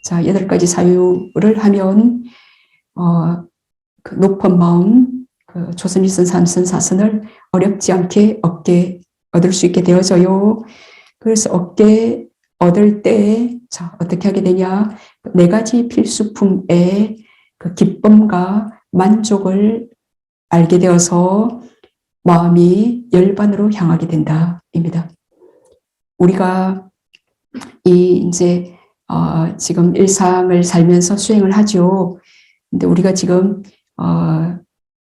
자, 8가지 사유를 하면 그 높은 마음, 그 조선일선 삼선 사선을 어렵지 않게 얻을 수 있게 되어져요. 그래서 얻을 때, 자, 어떻게 하게 되냐? 4가지 필수품의 그 기쁨과 만족을 알게 되어서 마음이 열반으로 향하게 된다입니다. 우리가 이제 지금 일상을 살면서 수행을 하죠. 근데 우리가 지금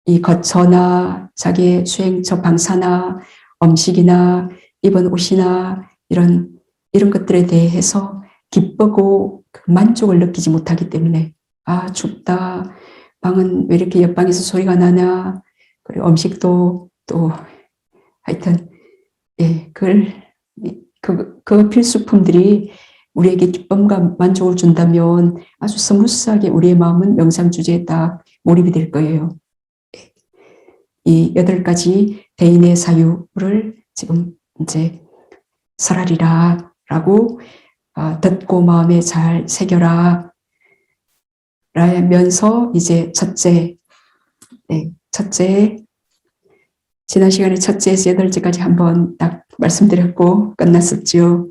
이 거처나 자기의 수행처 방사나 음식이나 입은 옷이나 이런 것들에 대해서 기쁘고 만족을 느끼지 못하기 때문에 춥다, 방은 왜 이렇게 옆방에서 소리가 나냐, 그리고 음식도 또 하여튼 그 필수품들이 우리에게 기쁨과 만족을 준다면 아주 스무스하게 우리의 마음은 명상 주제에 딱 몰입이 될 거예요. 이 8가지 대인의 사유를 지금 이제 설하리라 라고 듣고 마음에 잘 새겨라 라면서 이제 첫째, 지난 시간에 첫째에서 8제까지 한번 딱 말씀드렸고 끝났었죠.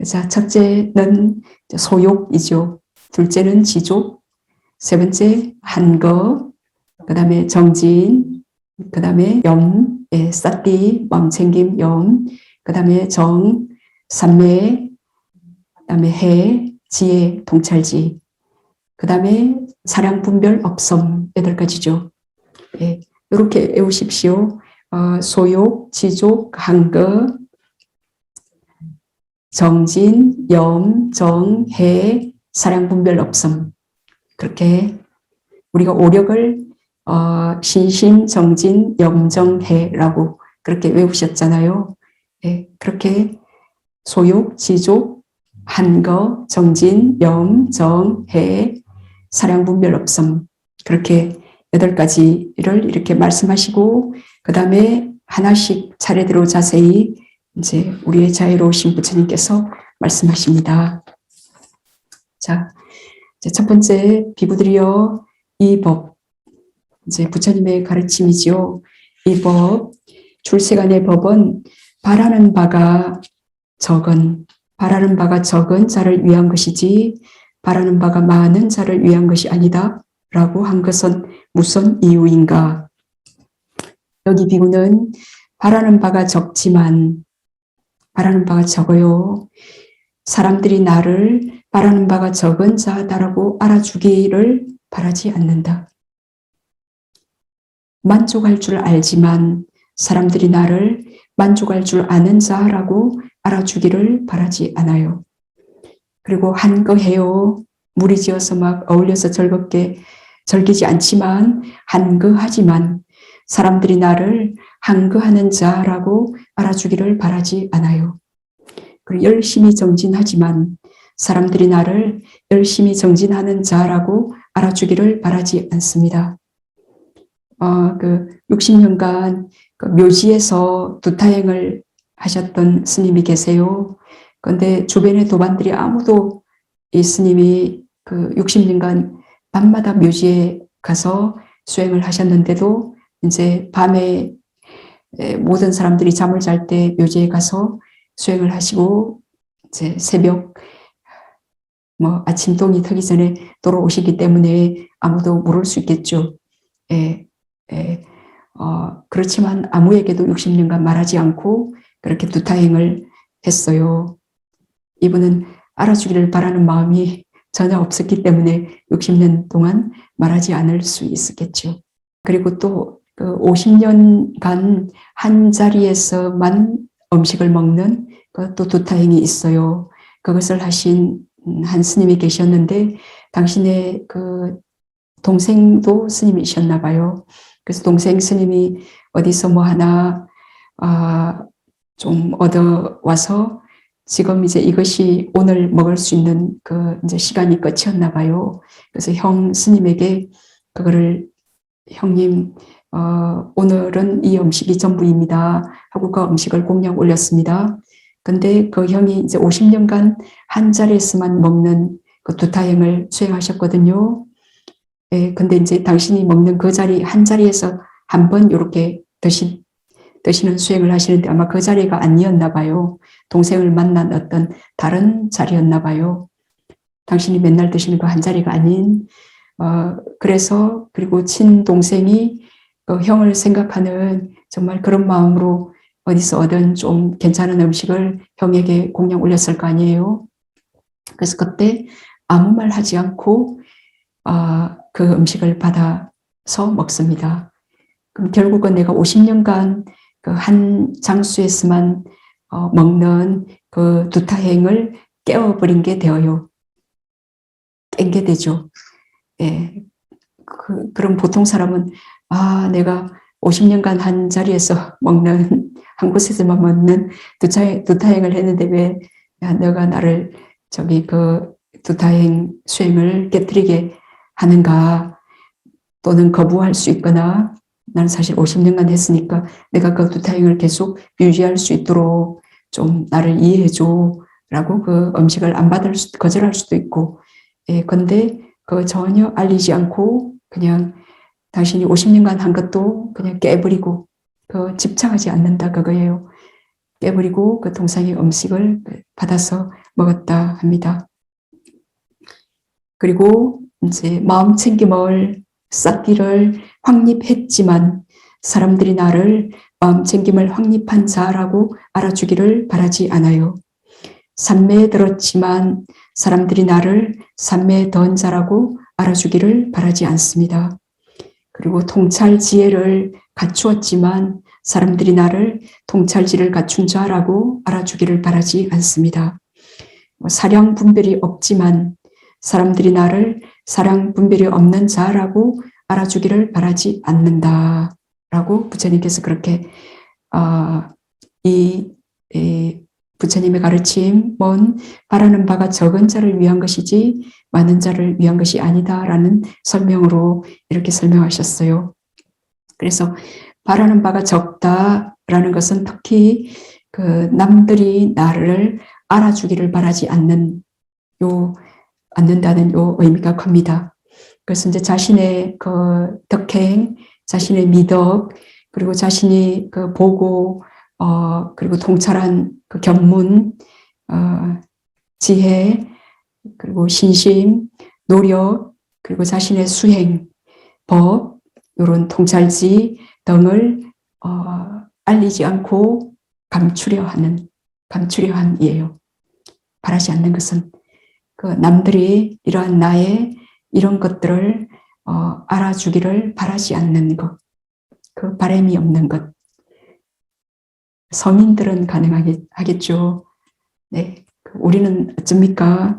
자, 첫째는 소욕이죠. 둘째는 지족, 세 번째 한거, 그 다음에 정진, 그 다음에 염, 사띠, 마음챙김, 염, 그 다음에 정, 삼매, 그 다음에 해, 지혜, 통찰지, 그 다음에 사량, 분별, 업섬 8가지죠. 이렇게 외우십시오. 소욕, 지족, 한거, 정진, 염, 정, 해, 사량, 분별, 업섬. 그렇게 우리가 오력을 신심, 정진, 염, 정, 해라고 그렇게 외우셨잖아요. 그렇게 소욕, 지족, 한거, 정진, 염, 정, 해, 사량, 분별, 업섬. 그렇게 8가지를 이렇게 말씀하시고 그 다음에 하나씩 차례대로 자세히 이제 우리의 자유로우신 부처님께서 말씀하십니다. 자, 이제 첫 번째 비부들이여 이 법, 이제 부처님의 가르침이지요. 이 법, 출세간의 법은 바라는 바가 적은 자를 위한 것이지 바라는 바가 많은 자를 위한 것이 아니다 라고 한 것은 무슨 이유인가? 여기 비구는 바라는 바가 적지만 바라는 바가 적어요. 사람들이 나를 바라는 바가 적은 자다라고 알아주기를 바라지 않는다. 만족할 줄 알지만 사람들이 나를 만족할 줄 아는 자라고 알아주기를 바라지 않아요. 그리고 한거해요. 무리지어서 막 어울려서 즐겁게 즐기지 않지만 한거하지만 사람들이 나를 한거하는 자라고 알아주기를 바라지 않아요. 그리고 열심히 정진하지만 사람들이 나를 열심히 정진하는 자라고 알아주기를 바라지 않습니다. 60년간 그 묘지에서 두타행을 하셨던 스님이 계세요. 그런데 주변의 도반들이 아무도 이 스님이 그 60년간 밤마다 묘지에 가서 수행을 하셨는데도 이제 밤에 모든 사람들이 잠을 잘 때 묘지에 가서 수행을 하시고 이제 새벽 아침 동이 트기 전에 돌아오시기 때문에 아무도 모를 수 있겠죠. 그렇지만 아무에게도 60년간 말하지 않고 그렇게 두타행을 했어요. 이분은 알아주기를 바라는 마음이 전혀 없었기 때문에 60년 동안 말하지 않을 수 있었겠죠. 그리고 또 그 50년간 한 자리에서만 음식을 먹는 또 두타행이 있어요. 그것을 하신 한 스님이 계셨는데 당신의 그 동생도 스님이셨나 봐요. 그래서 동생 스님이 어디서 뭐 하나 좀 얻어와서 지금 이제 이것이 오늘 먹을 수 있는 그 이제 시간이 끝이었나 봐요. 그래서 형 스님에게 그거를 형님 오늘은 이 음식이 전부입니다 하고 그 음식을 공양 올렸습니다. 근데 그 형이 이제 50년간 한 자리에서만 먹는 그 두타행을 수행하셨거든요. 예, 근데 이제 당신이 먹는 그 자리, 한 자리에서 한 번 이렇게 드시는 수행을 하시는데 아마 그 자리가 아니었나 봐요. 동생을 만난 어떤 다른 자리였나 봐요. 당신이 맨날 드시는 그 한 자리가 아닌, 그래서, 그리고 친동생이 그 형을 생각하는 정말 그런 마음으로 어디서 얻은 좀 괜찮은 음식을 형에게 공양 올렸을 거 아니에요. 그래서 그때 아무 말 하지 않고 그 음식을 받아서 먹습니다. 그럼 결국은 내가 50년간 그 한 장소에서만 먹는 그 두타행을 깨워버린 게 되어요. 깬 게 되죠. 예. 그럼 보통 사람은 내가 50년간 한 자리에서 먹는 한 곳에서만 먹는 두타행을 했는데 왜 너가 나를 저기 그 두타행 수행을 깨뜨리게 하는가, 또는 거부할 수 있거나 나는 사실 50년간 했으니까 내가 그 두타행을 계속 유지할 수 있도록 좀 나를 이해해줘 라고 그 음식을 안 받을 거절할 수도 있고, 예, 근데 그거 전혀 알리지 않고 그냥 당신이 50년간 한 것도 그냥 깨버리고 그 집착하지 않는다 그거예요. 깨버리고 그 동상의 음식을 받아서 먹었다 합니다. 그리고 이제 마음 챙김을 쌓기를 확립했지만 사람들이 나를 마음 챙김을 확립한 자라고 알아주기를 바라지 않아요. 산매에 들었지만 사람들이 나를 산매에 던 자라고 알아주기를 바라지 않습니다. 그리고 통찰 지혜를 갖추었지만 사람들이 나를 통찰지를 갖춘 자라고 알아주기를 바라지 않습니다. 사량 분별이 없지만 사람들이 나를 사량 분별이 없는 자라고 알아주기를 바라지 않는다 라고 부처님께서 그렇게 이 부처님의 가르침은 바라는 바가 적은 자를 위한 것이지 많은 자를 위한 것이 아니다라는 설명으로 이렇게 설명하셨어요. 그래서 바라는 바가 적다라는 것은 특히 그 남들이 나를 알아주기를 바라지 않는다는 요 의미가 큽니다. 그래서 이제 자신의 그 덕행, 자신의 미덕, 그리고 자신이 그 보고 그리고 통찰한 그 견문, 지혜, 그리고 신심, 노력, 그리고 자신의 수행, 법, 이런 통찰지 등을 알리지 않고 감추려 한 이에요. 바라지 않는 것은 그 남들이 이러한 나의 이런 것들을 알아주기를 바라지 않는 것, 그 바람이 없는 것. 서민들은 가능하겠죠. 네, 우리는 어쩝니까?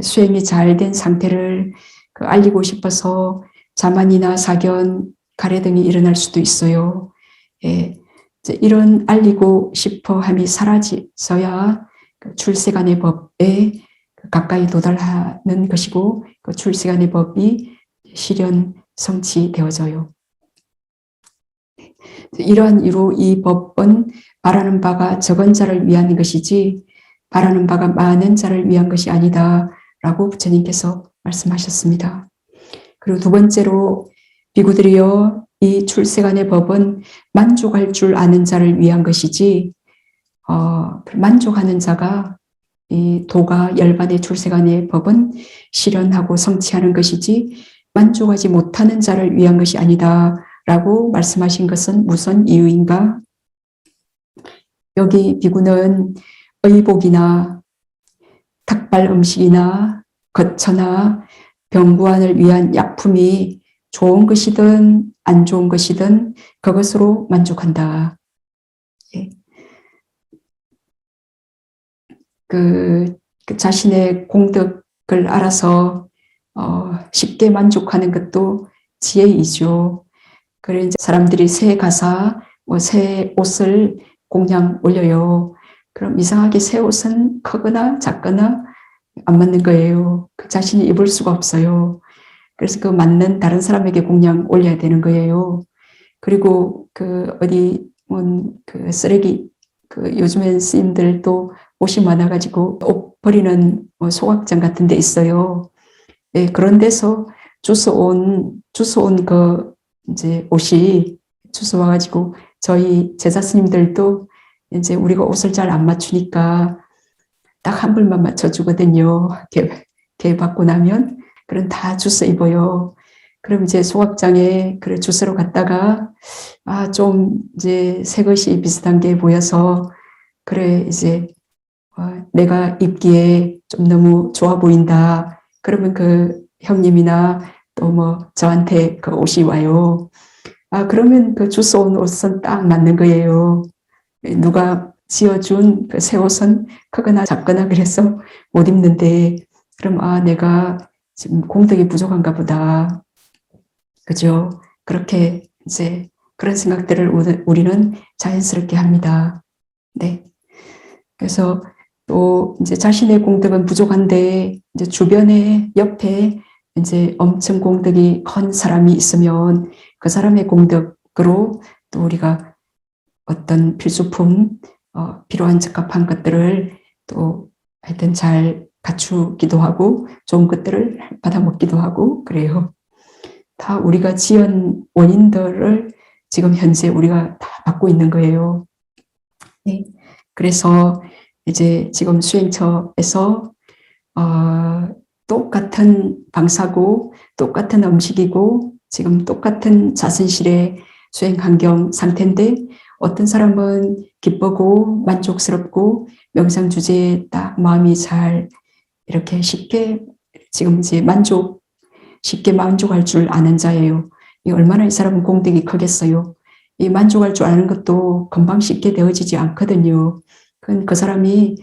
수행이 잘 된 상태를 알리고 싶어서 자만이나 사견, 가래 등이 일어날 수도 있어요. 예, 이런 알리고 싶어 함이 사라져야 출세간의 법에 가까이 도달하는 것이고 그 출세간의 법이 실현 성취되어져요. 이러한 이유로 이 법은 바라는 바가 적은 자를 위한 것이지 바라는 바가 많은 자를 위한 것이 아니다 라고 부처님께서 말씀하셨습니다. 그리고 두 번째로 비구들이여 이 출세간의 법은 만족할 줄 아는 자를 위한 것이지 만족하는 자가 이 도가 열반의 출세간의 법은 실현하고 성취하는 것이지 만족하지 못하는 자를 위한 것이 아니다 라고 말씀하신 것은 무슨 이유인가? 여기 비구는 의복이나 닭발 음식이나 거처나 병구안을 위한 약품이 좋은 것이든 안 좋은 것이든 그것으로 만족한다. 예. 그 자신의 공덕을 알아서 쉽게 만족하는 것도 지혜이죠. 그래 이제 사람들이 새 가사, 새 옷을 공양 올려요. 그럼 이상하게 새 옷은 크거나 작거나 안 맞는 거예요. 그 자신이 입을 수가 없어요. 그래서 그 맞는 다른 사람에게 공양 올려야 되는 거예요. 그리고 그 쓰레기, 요즘엔 스님들도 옷이 많아가지고 옷 버리는 소각장 같은 데 있어요. 네, 그런 데서 주워온 그 이제 옷이 주워와가지고 저희 제자 스님들도 이제 우리가 옷을 잘 안 맞추니까 딱 한 벌만 맞춰주거든요. 개 받고 나면 그럼 다 주워 입어요. 그럼 이제 소각장에 그래 주스러 갔다가 좀 이제 새 것이 비슷한 게 보여서 그래 이제 내가 입기에 좀 너무 좋아 보인다. 그러면 그 형님이나 또 뭐 저한테 그 옷이 와요. 그러면 그 주워온 옷은 딱 맞는 거예요. 누가 지어준 그 새 옷은 크거나 작거나 그래서 못 입는데 그럼 내가 지금 공덕이 부족한가 보다. 그죠? 그렇게 이제 그런 생각들을 우리는 자연스럽게 합니다. 네. 그래서 또 이제 자신의 공덕은 부족한데 이제 주변에 옆에 이제 엄청 공덕이 큰 사람이 있으면 그 사람의 공덕으로 또 우리가 어떤 필수품, 필요한 적합한 것들을 또 하여튼 잘 갖추기도 하고 좋은 것들을 받아먹기도 하고 그래요. 다 우리가 지은 원인들을 지금 현재 우리가 다 받고 있는 거예요. 네. 그래서 이제 지금 수행처에서 똑같은 방사고 똑같은 음식이고 지금 똑같은 자선실의 수행 환경 상태인데 어떤 사람은 기쁘고 만족스럽고 명상 주제에 딱 마음이 잘 이렇게 쉽게 지금 이제 쉽게 만족할 줄 아는 자예요. 얼마나 이 사람은 공덕이 크겠어요. 이 만족할 줄 아는 것도 금방 쉽게 되어지지 않거든요. 그 사람이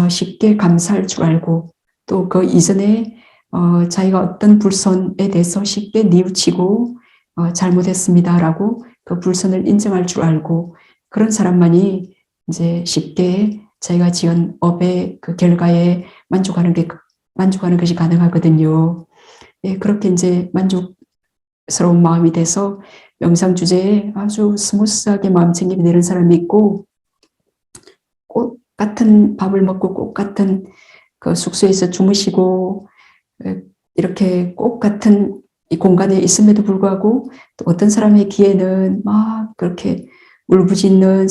쉽게 감사할 줄 알고 또 그 이전에 자기가 어떤 불선에 대해서 쉽게 뉘우치고 잘못했습니다라고 그 불선을 인정할 줄 알고 그런 사람만이 이제 쉽게 자기가 지은 업의 그 결과에 만족하는 것이 가능하거든요. 예, 그렇게 이제 만족스러운 마음이 돼서 명상 주제에 아주 스무스하게 마음 챙기게 되는 사람이 있고 꼭 같은 밥을 먹고 꼭 같은 그 숙소에서 주무시고 이렇게 꼭 같은 이 공간에 있음에도 불구하고 또 어떤 사람의 귀에는 막 그렇게 울부짖는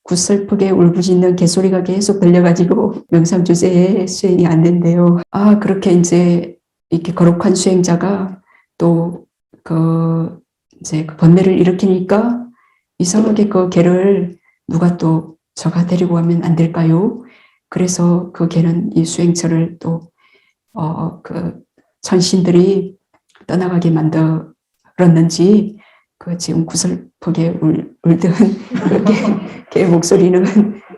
구슬프게 울부짖는 개소리가 계속 들려가지고 명상 주제에 수행이 안 된대요. 그렇게 이제 이렇게 거룩한 수행자가 또 이제 그 번뇌를 일으키니까 이상하게 그 개를 누가 또 저가 데리고 가면 안 될까요? 그래서 그 개는 이 수행처를 또 그 천신들이 떠나가게 만들었는지 그 지금 구슬프게 울던 개 목소리는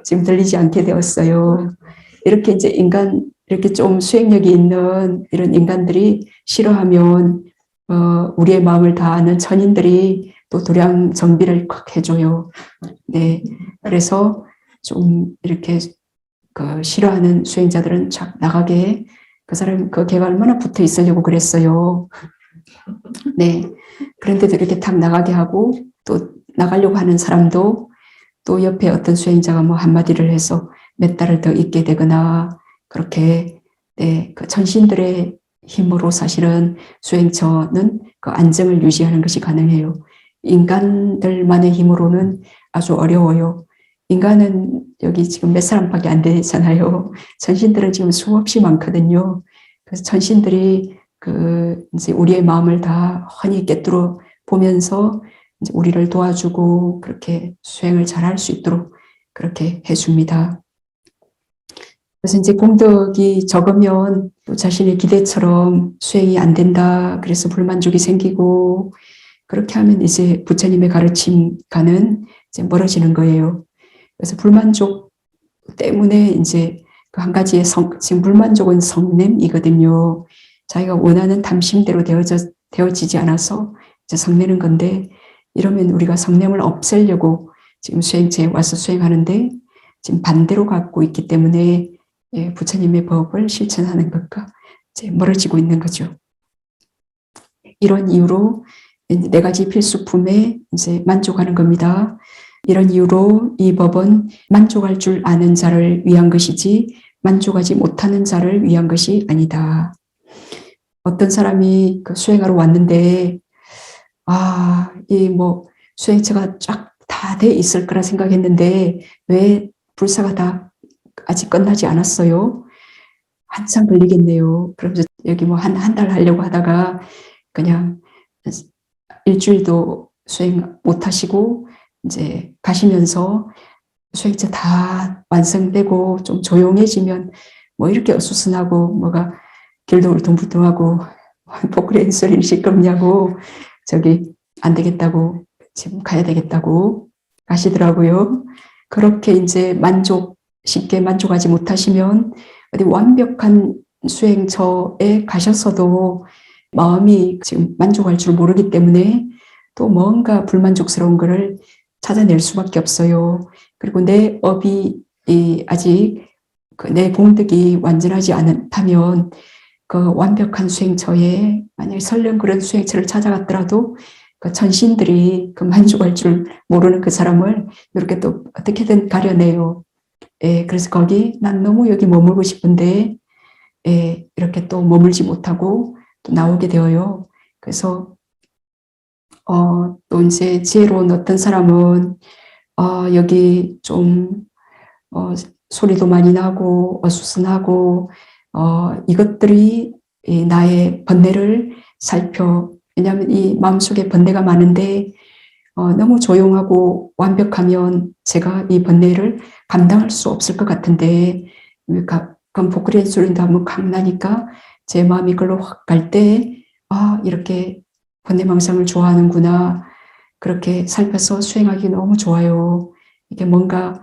지금 들리지 않게 되었어요. 이렇게 이제 이렇게 좀 수행력이 있는 이런 인간들이 싫어하면 우리의 마음을 다 아는 천인들이 또 도량 정비를 콱 해줘요. 네, 그래서 좀 이렇게 그 싫어하는 수행자들은 착 나가게 그 사람 그 개가 얼마나 붙어 있으려고 그랬어요. 네, 그런데도 이렇게 탁 나가게 하고 또 나가려고 하는 사람도 또 옆에 어떤 수행자가 뭐 한마디를 해서 몇 달을 더 있게 되거나 그렇게 네, 그 천신들의 힘으로 사실은 수행처는 그 안정을 유지하는 것이 가능해요. 인간들만의 힘으로는 아주 어려워요. 인간은 여기 지금 몇 사람밖에 안 되잖아요. 천신들은 지금 수없이 많거든요. 그래서 천신들이 이제 우리의 마음을 다 훤히 꿰뚫어 보면서 이제 우리를 도와주고 그렇게 수행을 잘할 수 있도록 그렇게 해줍니다. 그래서 이제 공덕이 적으면 또 자신의 기대처럼 수행이 안 된다. 그래서 불만족이 생기고 그렇게 하면 이제 부처님의 가르침과는 이제 멀어지는 거예요. 그래서 불만족 때문에 이제 그 한 가지의 지금 불만족은 성냄이거든요. 자기가 원하는 탐심대로 되어지지 않아서 이제 성내는 건데 이러면 우리가 성냄을 없애려고 지금 수행체에 와서 수행하는데 지금 반대로 갖고 있기 때문에 예, 부처님의 법을 실천하는 것과 이제 멀어지고 있는 거죠. 이런 이유로 네 가지 필수품에 이제 만족하는 겁니다. 이런 이유로 이 법은 만족할 줄 아는 자를 위한 것이지 만족하지 못하는 자를 위한 것이 아니다. 어떤 사람이 그 수행하러 왔는데, 이 수행처가 쫙 다 돼 있을 거라 생각했는데, 왜 불사가 다 아직 끝나지 않았어요? 한참 걸리겠네요. 그러면서 여기 한 달 하려고 하다가 그냥 일주일도 수행 못 하시고, 이제 가시면서 수행체 다 완성되고 좀 조용해지면 이렇게 어수선하고 뭐가 길도 울퉁불퉁하고 포크레인 소리는 시끄럽냐고 저기 안 되겠다고 지금 가야 되겠다고 가시더라고요. 그렇게 이제 쉽게 만족하지 못하시면 어디 완벽한 수행처에 가셨어도 마음이 지금 만족할 줄 모르기 때문에 또 뭔가 불만족스러운 것을 찾아낼 수밖에 없어요. 그리고 내 업이 아직 내 공덕이 완전하지 않다면 그 완벽한 수행처에 만약에 설령 그런 수행처를 찾아갔더라도 그 천신들이 그 만족할 줄 모르는 그 사람을 이렇게 또 어떻게든 가려내요. 그래서 난 너무 여기 머물고 싶은데 이렇게 또 머물지 못하고 또 나오게 되어요. 그래서 또 이제 지혜로운 어떤 사람은 여기 좀 소리도 많이 나고 어수선하고 이것들이 나의 번뇌를 왜냐하면 이 마음속에 번뇌가 많은데 너무 조용하고 완벽하면 제가 이 번뇌를 감당할 수 없을 것 같은데 가끔 포크레인 소리도 한번 강 나니까 제 마음이 그걸로 확 갈 때 이렇게 번뇌망상을 좋아하는구나. 그렇게 살펴서 수행하기 너무 좋아요. 이게 뭔가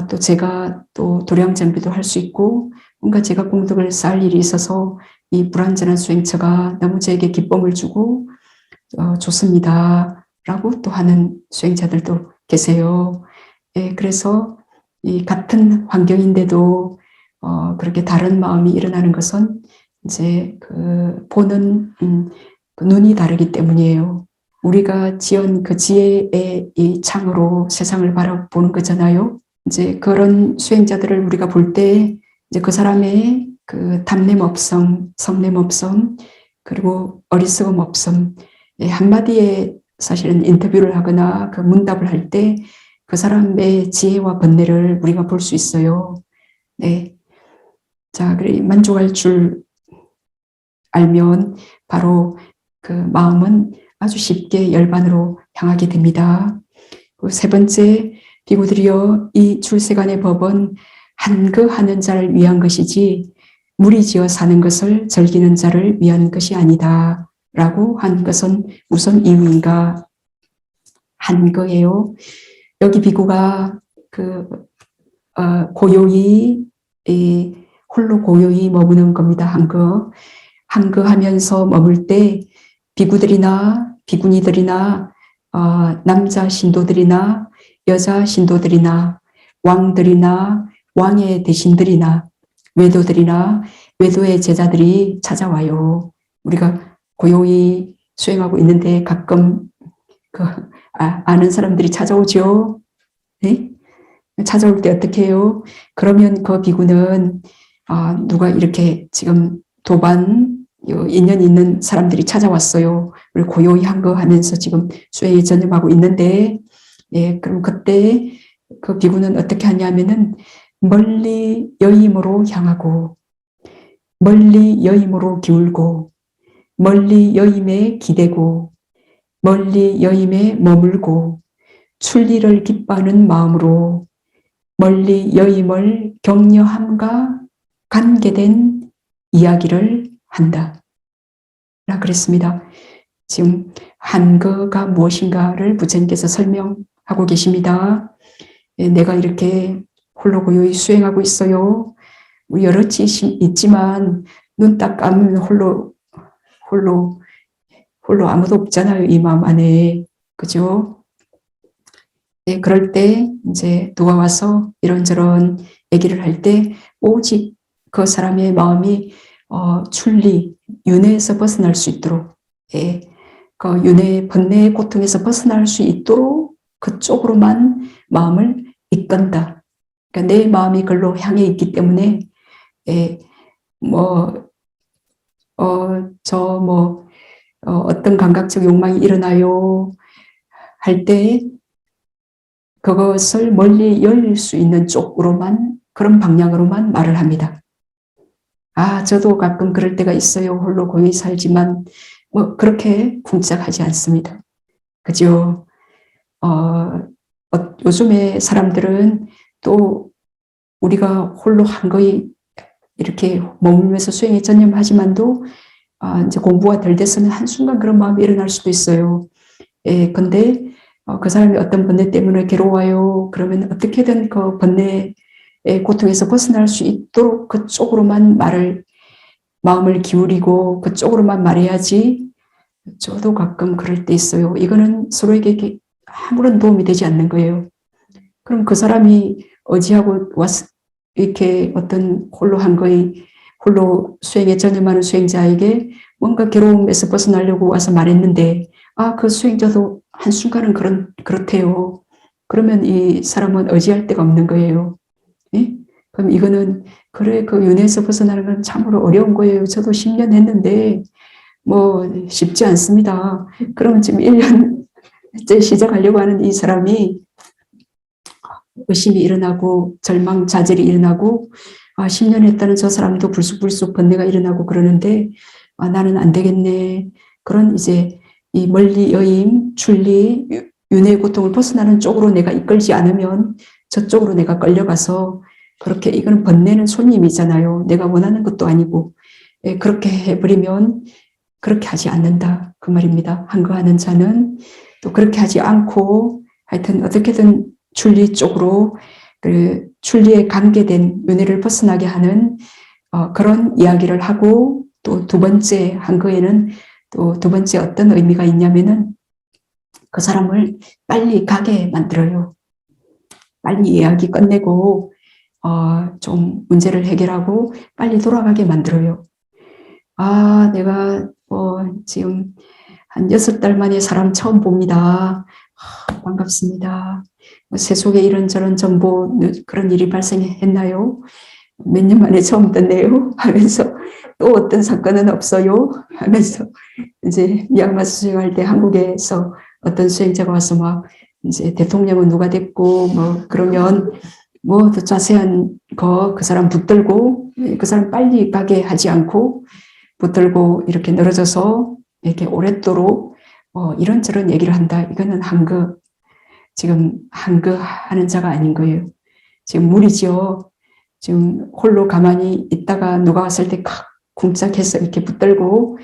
또 제가 또 도량장비도 할 수 있고 뭔가 제가 공덕을 쌓을 일이 있어서 이 불완전한 수행처가 너무 저에게 기쁨을 주고 좋습니다. 라고 또 하는 수행자들도 계세요. 그래서 이 같은 환경인데도 그렇게 다른 마음이 일어나는 것은 이제 보는 그 눈이 다르기 때문이에요. 우리가 지은 그 지혜의 이 창으로 세상을 바라보는 거잖아요. 이제 그런 수행자들을 우리가 볼 때 이제 그 사람의 그 담냄 없음, 성냄 없음, 그리고 어리석음 없음, 한마디에 사실은 인터뷰를 하거나 그 문답을 할 때 그 사람의 지혜와 번뇌를 우리가 볼 수 있어요. 네. 자, 그래 만족할 줄 알면 바로 그 마음은 아주 쉽게 열반으로 향하게 됩니다. 세 번째, 비구들이여 이 출세간의 법은 한거하는 자를 위한 것이지 무리지어 사는 것을 즐기는 자를 위한 것이 아니다. 라고 한 것은 무슨 이유인가? 한거예요. 여기 비구가 고요히 홀로 고요히 머무는 겁니다. 한거하면서 머물 때 비구들이나 비구니들이나 남자 신도들이나 여자 신도들이나 왕들이나 왕의 대신들이나 외도들이나 외도의 제자들이 찾아와요. 우리가 고요히 수행하고 있는데 가끔 아는 사람들이 찾아오죠. 네? 찾아올 때 어떻게 해요? 그러면 그 비구는 누가 이렇게 지금 인연 있는 사람들이 찾아왔어요. 우리 고요히 한거하면서 지금 수행에 전념하고 있는데, 그럼 그때 그 비구는 어떻게 하냐면은 멀리 여임으로 향하고, 멀리 여임으로 기울고, 멀리 여임에 기대고, 멀리 여임에 머물고, 출리를 기뻐하는 마음으로 멀리 여임을 격려함과 관계된 이야기를 한다. 라 그랬습니다. 지금 한거가 무엇인가를 부처님께서 설명하고 계십니다. 내가 이렇게 홀로 고요히 수행하고 있어요. 여럿이 있지만 눈 딱 감으면 홀로 아무도 없잖아요. 이 마음 안에. 그죠? 그럴 때 이제 누가 와서 이런저런 얘기를 할 때 오직 그 사람의 마음이 윤회에서 벗어날 수 있도록, 그 번뇌의 고통에서 벗어날 수 있도록 그쪽으로만 마음을 이끈다. 그러니까 내 마음이 그걸로 향해 있기 때문에 예, 뭐, 어떤 감각적 욕망이 일어나요 할 때 그것을 멀리 열릴 수 있는 쪽으로만, 그런 방향으로만 말을 합니다. 저도 가끔 그럴 때가 있어요. 홀로 고요히 살지만, 그렇게 쿵짝하지 않습니다. 그죠? 요즘에 사람들은 또 우리가 홀로 한거에 이렇게 머물면서 수행에 전념하지만도 이제 공부가 덜 됐으면 한순간 그런 마음이 일어날 수도 있어요. 예, 근데 그 사람이 어떤 번뇌 때문에 괴로워요. 그러면 어떻게든 그 번뇌의 고통에서 벗어날 수 있도록 그쪽으로만 마음을 기울이고 그쪽으로만 말해야지. 저도 가끔 그럴 때 있어요. 이거는 서로에게 아무런 도움이 되지 않는 거예요. 그럼 그 사람이 의지하고 이렇게 어떤 홀로 수행에 전념하는 수행자에게 뭔가 괴로움에서 벗어나려고 와서 말했는데, 그 수행자도 한순간은 그렇대요. 그러면 이 사람은 의지할 데가 없는 거예요. 예? 그럼 이거는, 그래, 그 윤회에서 벗어나는 건 참으로 어려운 거예요. 저도 10년 했는데, 쉽지 않습니다. 그러면 지금 1년째 시작하려고 하는 이 사람이 의심이 일어나고 절망자jel이 일어나고 10년 했다는 저 사람도 불쑥불쑥 번뇌가 일어나고 그러는데 나는 안 되겠네. 그런 이제 이 멀리 여임, 출리, 윤회의 고통을 벗어나는 쪽으로 내가 이끌지 않으면 저쪽으로 내가 끌려가서 그렇게 이거는 번뇌는 손님이잖아요. 내가 원하는 것도 아니고 그렇게 해버리면 그렇게 하지 않는다. 그 말입니다. 한거하는 자는 또 그렇게 하지 않고 하여튼 어떻게든 출리 쪽으로 그 출리에 관계된 윤회를 벗어나게 하는 그런 이야기를 하고 또 두 번째 한거에는 또 두 번째 어떤 의미가 있냐면은 그 사람을 빨리 가게 만들어요. 빨리 이야기 끝내고 좀 문제를 해결하고 빨리 돌아가게 만들어요. 내가 지금 한 6달 만에 사람 처음 봅니다. 반갑습니다. 세속에 이런저런 정보 그런 일이 발생했나요? 몇 년 만에 처음 듣네요. 하면서 또 어떤 사건은 없어요. 하면서 이제 미얀마 수행할 때 한국에서 어떤 수행자가 와서 막 이제 대통령은 누가 됐고 그러면 더 자세한 그 사람 붙들고 그 사람 빨리 가게 하지 않고 붙들고 이렇게 늘어져서 이렇게 오랫도록 이런저런 얘기를 한다. 이거는 지금 한거 하는 자가 아닌 거예요. 지금 무리죠. 지금 홀로 가만히 있다가 누가 왔을 때 쿵짝해서 이렇게 붙들고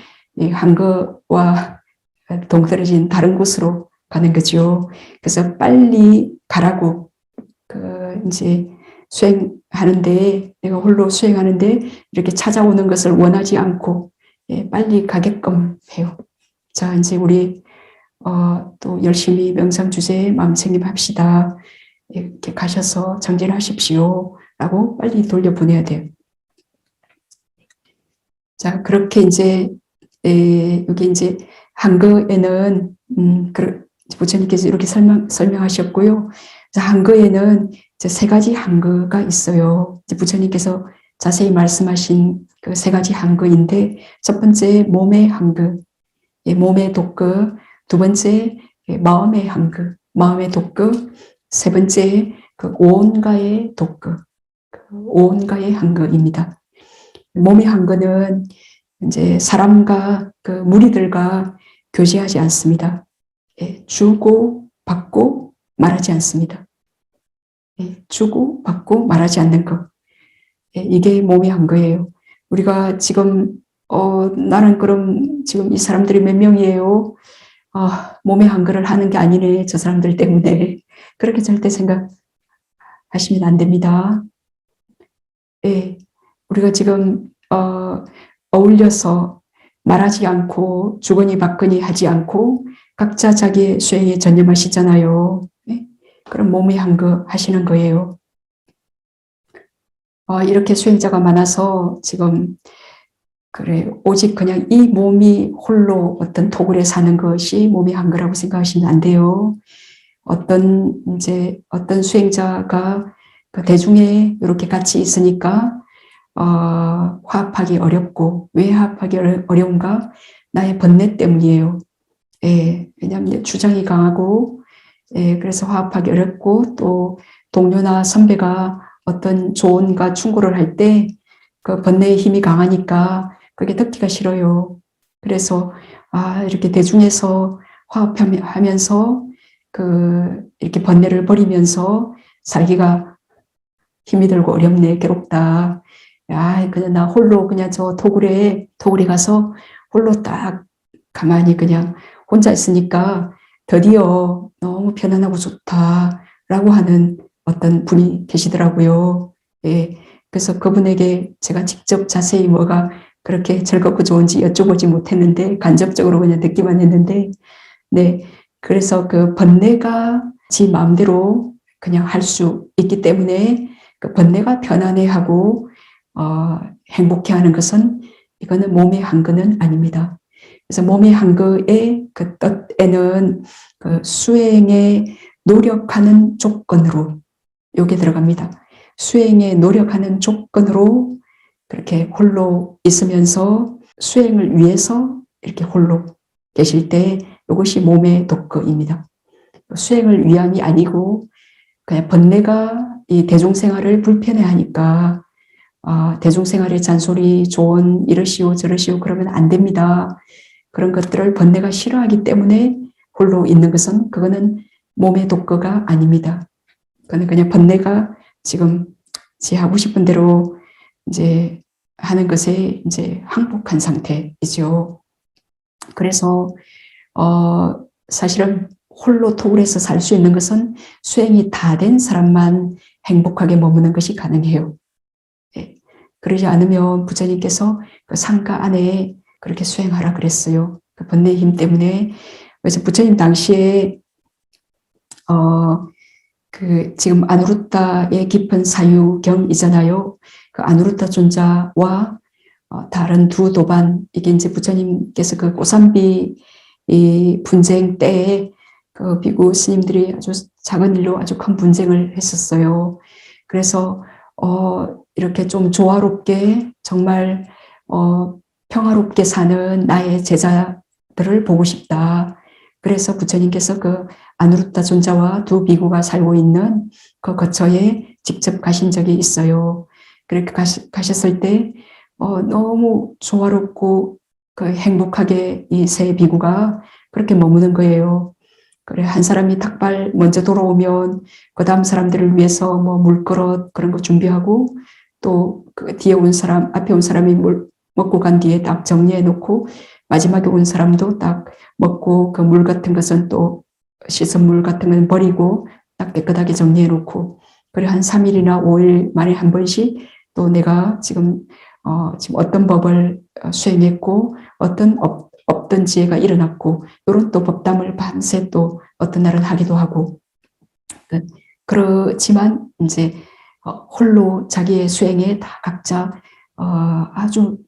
한거와 동떨어진 다른 곳으로 가는 거죠. 그래서 빨리 가라고 이제 수행하는데 내가 홀로 수행하는데 이렇게 찾아오는 것을 원하지 않고 빨리 가게끔 해요. 자, 이제 우리 또 열심히 명상 주제에 마음 챙김합시다. 이렇게 가셔서 정진하십시오. 라고 빨리 돌려보내야 돼요. 자, 그렇게 이제 여기 이제 한거에는 부처님께서 이렇게 설명하셨고요. 자, 한거에는 이제 3가지 한거가 있어요. 이제 부처님께서 자세히 말씀하신 그 3가지 한거인데 첫 번째 몸의 한거, 몸의 독거, 두 번째 마음의 한거, 마음의 독거, 세 번째 그 오온가의 독거, 오온가의 한거입니다. 몸의 한거는 이제 사람과 그 무리들과 교제하지 않습니다. 주고 받고 말하지 않습니다. 주고 받고 말하지 않는 것. 이게 몸의 한거예요. 우리가 지금 나는 그럼 지금 이 사람들이 몇 명이에요? 몸의 한거를 하는 게 아니네. 저 사람들 때문에. 그렇게 절대 생각하시면 안 됩니다. 우리가 지금 어울려서 말하지 않고 주거니 받거니 하지 않고 각자 자기의 수행에 전념하시잖아요. 그럼 몸의 한거 하시는 거예요. 이렇게 수행자가 많아서 지금 오직 그냥 이 몸이 홀로 어떤 토굴에 사는 것이 몸의 한거라고 생각하시면 안 돼요. 어떤 수행자가 그 대중에 이렇게 같이 있으니까 화합하기 어렵고, 왜 화합하기 어려운가? 나의 번뇌 때문이에요. 예, 왜냐하면 주장이 강하고, 예, 그래서 화합하기 어렵고, 또 동료나 선배가 어떤 조언과 충고를 할 때 그 번뇌의 힘이 강하니까 그게 듣기가 싫어요. 그래서 이렇게 대중에서 화합하면서 이렇게 번뇌를 버리면서 살기가 힘이 들고 어렵네, 괴롭다. 그냥 나 홀로 그냥 저 토굴에 가서 홀로 딱 가만히 그냥 혼자 있으니까 드디어 너무 편안하고 좋다라고 하는 어떤 분이 계시더라고요. 예. 그래서 그분에게 제가 직접 자세히 뭐가 그렇게 즐겁고 좋은지 여쭤보지 못했는데 간접적으로 그냥 듣기만 했는데, 네. 그래서 그 번뇌가 지 마음대로 그냥 할 수 있기 때문에 그 번뇌가 편안해하고 행복해하는 것은 이거는 몸의 한계는 아닙니다. 그래서 몸의 한계의 그 뜻에는 그 수행에 노력하는 조건으로 요게 들어갑니다. 수행에 노력하는 조건으로 그렇게 홀로 있으면서 수행을 위해서 이렇게 홀로 계실 때 이것이 몸의 독거입니다. 수행을 위함이 아니고 그냥 번뇌가 이 대중생활을 불편해하니까 대중생활의 잔소리, 조언 이러시오 저러시오 그러면 안 됩니다. 그런 것들을 번뇌가 싫어하기 때문에 홀로 있는 것은 그거는 몸의 독거가 아닙니다. 그거는 그냥 번뇌가 지금 지 하고 싶은 대로 이제 하는 것에 이제 항복한 상태이죠. 그래서 사실은 홀로 토굴에서 살 수 있는 것은 수행이 다 된 사람만 행복하게 머무는 것이 가능해요. 예. 그러지 않으면 부처님께서 그 상가 안에 그렇게 수행하라 그랬어요. 그 번뇌의 힘 때문에. 그래서 부처님 당시에 지금 아누루타의 깊은 사유경이잖아요. 그 아누루타 존자와 다른 두 도반, 이게 이제 부처님께서 그 고산비 이 분쟁 때에 그 비구 스님들이 아주 작은 일로 아주 큰 분쟁을 했었어요. 그래서 이렇게 좀 조화롭게 정말 평화롭게 사는 나의 제자들을 보고 싶다. 그래서 부처님께서 그 아누루타 존자와 두 비구가 살고 있는 그 거처에 직접 가신 적이 있어요. 그렇게 가셨을 때 너무 조화롭고 그 행복하게 이 세 비구가 그렇게 머무는 거예요. 그래, 한 사람이 닭발 먼저 돌아오면 그 다음 사람들을 위해서 뭐 물그릇 그런 거 준비하고 또 그 뒤에 온 사람, 앞에 온 사람이 물 먹고 간 뒤에 딱 정리해 놓고 마지막에 온 사람도 딱 먹고 그 물 같은 것은 또 씻은 물 같은 건 버리고 딱 깨끗하게 정리해 놓고 그래 한 3일이나 5일 만에 한 번씩 또 내가 지금 어떤 법을 수행했고 어떤 없던 지혜가 일어났고 이런 또 법담을 밤새 또 어떤 날은 하기도 하고 그렇지만 이제 홀로 자기의 수행에 다 각자 아주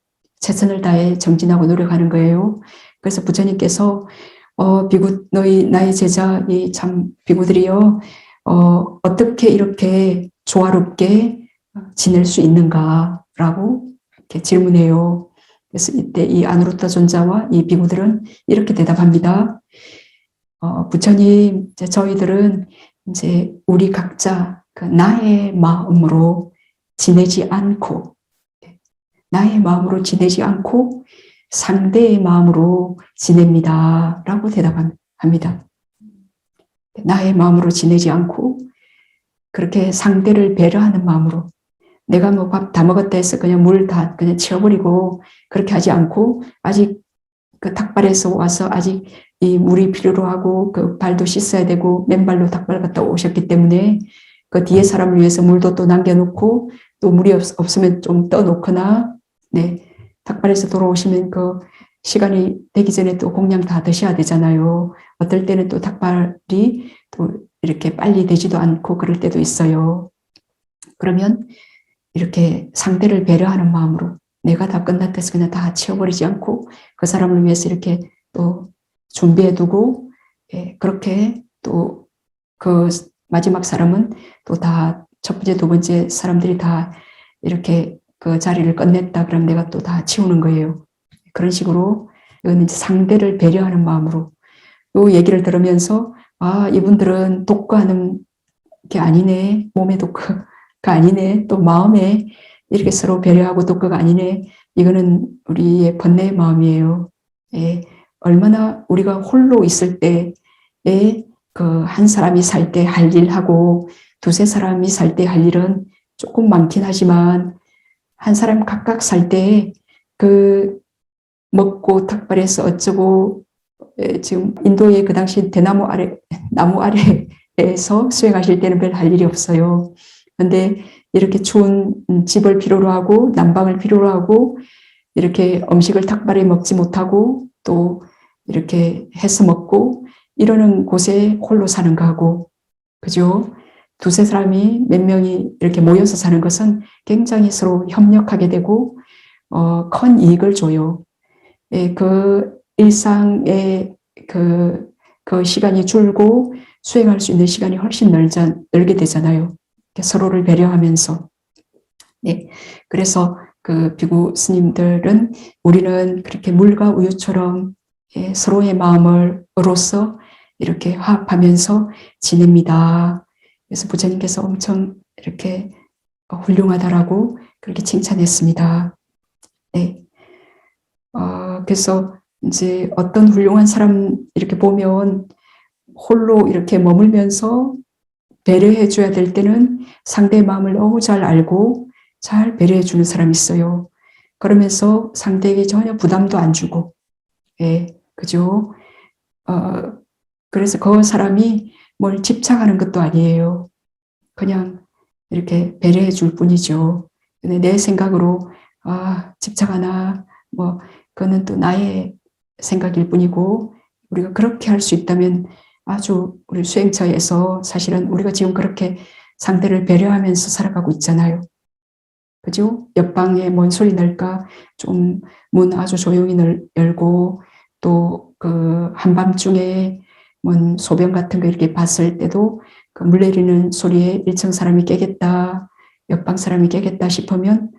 최선을 다해 정진하고 노력하는 거예요. 그래서 부처님께서 비구 너희 나의 제자 이 참 비구들이요 어떻게 이렇게 조화롭게 지낼 수 있는가라고 이렇게 질문해요. 그래서 이때 이 아누루타 존자와 이 비구들은 이렇게 대답합니다. 부처님, 저희들은 이제 우리 각자 그 나의 마음으로 지내지 않고, 나의 마음으로 지내지 않고 상대의 마음으로 지냅니다. 라고 대답합니다. 나의 마음으로 지내지 않고 그렇게 상대를 배려하는 마음으로 내가 뭐 밥 다 먹었다 해서 그냥 물 다 그냥 치워버리고 그렇게 하지 않고 아직 그 닭발에서 와서 아직 이 물이 필요로 하고 그 발도 씻어야 되고 맨발로 닭발 갔다 오셨기 때문에 그 뒤에 사람을 위해서 물도 또 남겨놓고 또 물이 없으면 좀 떠놓거나 네 닭발에서 돌아오시면 그 시간이 되기 전에 또 공양 다 드셔야 되잖아요. 어떨 때는 또 닭발이 또 이렇게 빨리 되지도 않고 그럴 때도 있어요. 그러면 이렇게 상대를 배려하는 마음으로 내가 다 끝났다 해서 그냥 다 치워버리지 않고 그 사람을 위해서 이렇게 또 준비해두고 그렇게 또 그 마지막 사람은 또 다 첫 번째, 두 번째 사람들이 다 이렇게 그 자리를 끝냈다 그러면 내가 또 다 치우는 거예요. 그런 식으로 이건 이제 상대를 배려하는 마음으로 요 얘기를 들으면서 아, 이분들은 독거하는 게 아니네. 몸의 독거가 아니네. 또 마음에 이렇게 서로 배려하고 독거가 아니네. 이거는 우리의 번뇌의 마음이에요. 예, 얼마나 우리가 홀로 있을 때에 그 한 사람이 살 때 할 일하고 두세 사람이 살 때 할 일은 조금 많긴 하지만 한 사람 각각 살 때 그 먹고 탁발해서 어쩌고 지금 인도의 그 당시 대나무 아래 나무 아래에서 수행하실 때는 별 할 일이 없어요. 그런데 이렇게 추운 집을 필요로 하고 난방을 필요로 하고 이렇게 음식을 탁발해 먹지 못하고 또 이렇게 해서 먹고 이러는 곳에 홀로 사는 거하고 그죠? 두세 사람이 몇 명이 이렇게 모여서 사는 것은 굉장히 서로 협력하게 되고 큰 이익을 줘요. 예, 그 일상의 그 시간이 줄고 수행할 수 있는 시간이 훨씬 늘게 되잖아요. 서로를 배려하면서. 네. 그래서 그 비구 스님들은 우리는 그렇게 물과 우유처럼 예, 서로의 마음으로서 이렇게 화합하면서 지냅니다. 그래서 부처님께서 엄청 이렇게 훌륭하다라고 그렇게 칭찬했습니다. 네. 그래서 이제 어떤 훌륭한 사람 이렇게 보면 홀로 이렇게 머물면서 배려해 줘야 될 때는 상대의 마음을 너무 잘 알고 잘 배려해 주는 사람이 있어요. 그러면서 상대에게 전혀 부담도 안 주고, 예, 그죠? 그래서 그 사람이 뭘 집착하는 것도 아니에요. 그냥 이렇게 배려해 줄 뿐이죠. 근데 내 생각으로, 집착하나, 뭐, 그거는 또 나의 생각일 뿐이고, 우리가 그렇게 할 수 있다면 아주 우리 수행처에서 사실은 우리가 지금 그렇게 상대를 배려하면서 살아가고 있잖아요. 그죠? 옆방에 뭔 소리 날까 좀 문 아주 조용히 열고 또 그 한밤중에 뭔 소변 같은 거 이렇게 봤을 때도 그 물 내리는 소리에 1층 사람이 깨겠다, 옆방 사람이 깨겠다 싶으면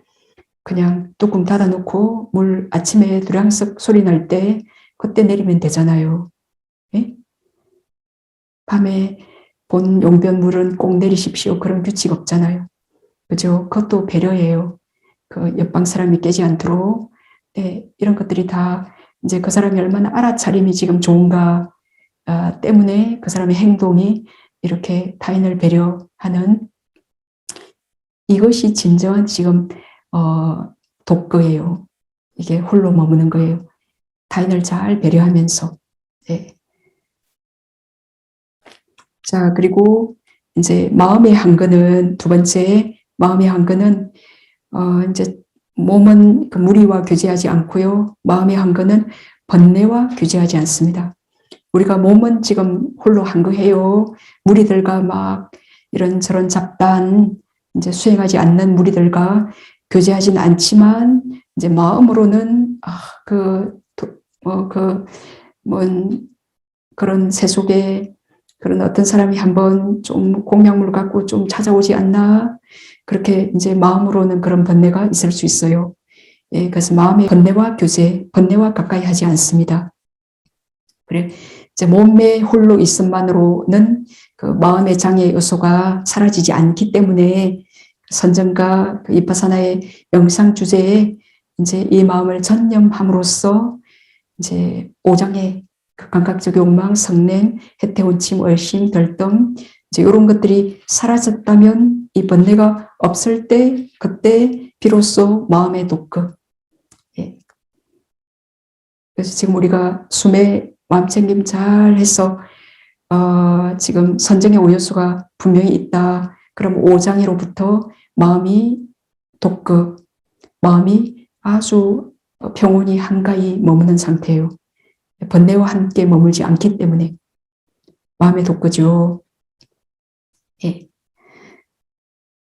그냥 뚜껑 닫아놓고 물 아침에 두량석 소리 날 때 그때 내리면 되잖아요. 예? 밤에 본 용변물은 꼭 내리십시오. 그런 규칙 없잖아요. 그죠? 그것도 배려예요. 그 옆방 사람이 깨지 않도록. 네, 이런 것들이 다 이제 그 사람이 얼마나 알아차림이 지금 좋은가 때문에 그 사람의 행동이 이렇게 타인을 배려하는 이것이 진정한 지금 독거예요. 이게 홀로 머무는 거예요. 타인을 잘 배려하면서. 네. 자, 그리고 이제 마음의 한거는 두 번째 마음의 한거는 이제 몸은 그 무리와 교제하지 않고요. 마음의 한거는 번뇌와 교제하지 않습니다. 우리가 몸은 지금 홀로 한거해요. 무리들과 막 이런저런 잡단 이제 수행하지 않는 무리들과 교제하지는 않지만 이제 마음으로는 그런 세속에 그런 어떤 사람이 한번 좀 공약물 갖고 좀 찾아오지 않나 그렇게 이제 마음으로는 그런 번뇌가 있을 수 있어요. 예, 그래서 마음의 번뇌와 교제, 번뇌와 가까이 하지 않습니다. 그래, 이제 몸에 홀로 있음만으로는 그 마음의 장애 요소가 사라지지 않기 때문에 선정과 그 이파사나의 명상 주제에 이제 이 마음을 전념함으로써 이제 오장의 그 감각적 욕망, 성냄, 해태원침, 얼심, 결점 이제 이런 것들이 사라졌다면 이 번뇌가 없을 때 그때 비로소 마음의 독거. 예. 그래서 지금 우리가 숨에 마음챙김 잘 해서 지금 선정의 오요수가 분명히 있다. 그럼 오장애로부터 마음이 독거, 마음이 아주 평온히 한가히 머무는 상태예요. 번뇌와 함께 머물지 않기 때문에 마음의 독거죠. 예.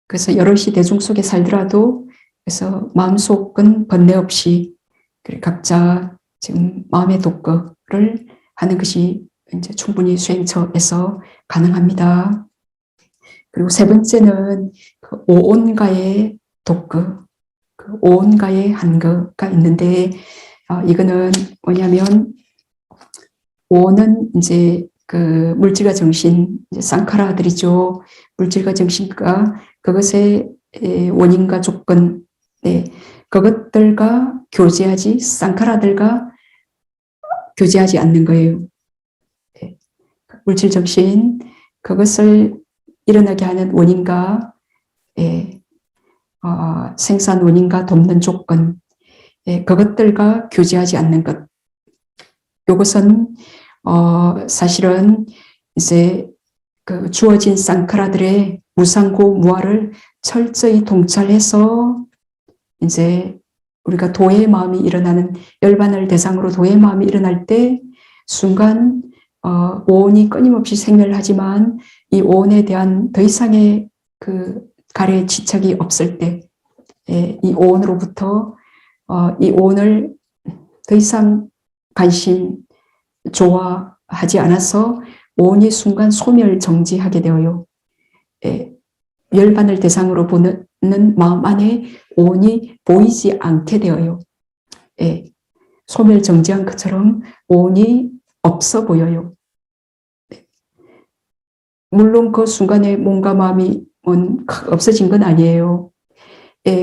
그래서 여럿이 대중 속에 살더라도 그래서 마음속은 번뇌 없이 각자 지금 마음의 독거를 하는 것이 이제 충분히 수행처에서 가능합니다. 그리고 세 번째는 그 오온가의 독거, 그 오온과의 한거가 있는데, 이거는 뭐냐면, 오온은 이제 그 물질과 정신, 이제 쌍카라들이죠. 물질과 정신과 그것의 원인과 조건, 네, 그것들과 교제하지, 쌍카라들과 교제하지 않는 거예요. 네. 물질 정신, 그것을 일어나게 하는 원인과, 예, 생산 원인과 돕는 조건, 예, 그것들과 교제하지 않는 것. 이것은 사실은 이제 그 주어진 쌍카라들의 무상고 무아를 철저히 통찰해서 이제 우리가 도의 마음이 일어나는, 열반을 대상으로 도의 마음이 일어날 때 순간 오온이 끊임없이 생멸하지만 이 오온에 대한 더 이상의 그 가래의 지척이 없을 때, 이 오온으로부터 이 오온을 더 이상 관심, 좋아하지 않아서 오온이 순간 소멸 정지하게 되어요. 열반을 대상으로 보는 마음 안에 오온이 보이지 않게 되어요. 소멸 정지한 것처럼 오온이 없어 보여요. 물론 그 순간에 몸과 마음이 없어진 건 아니에요.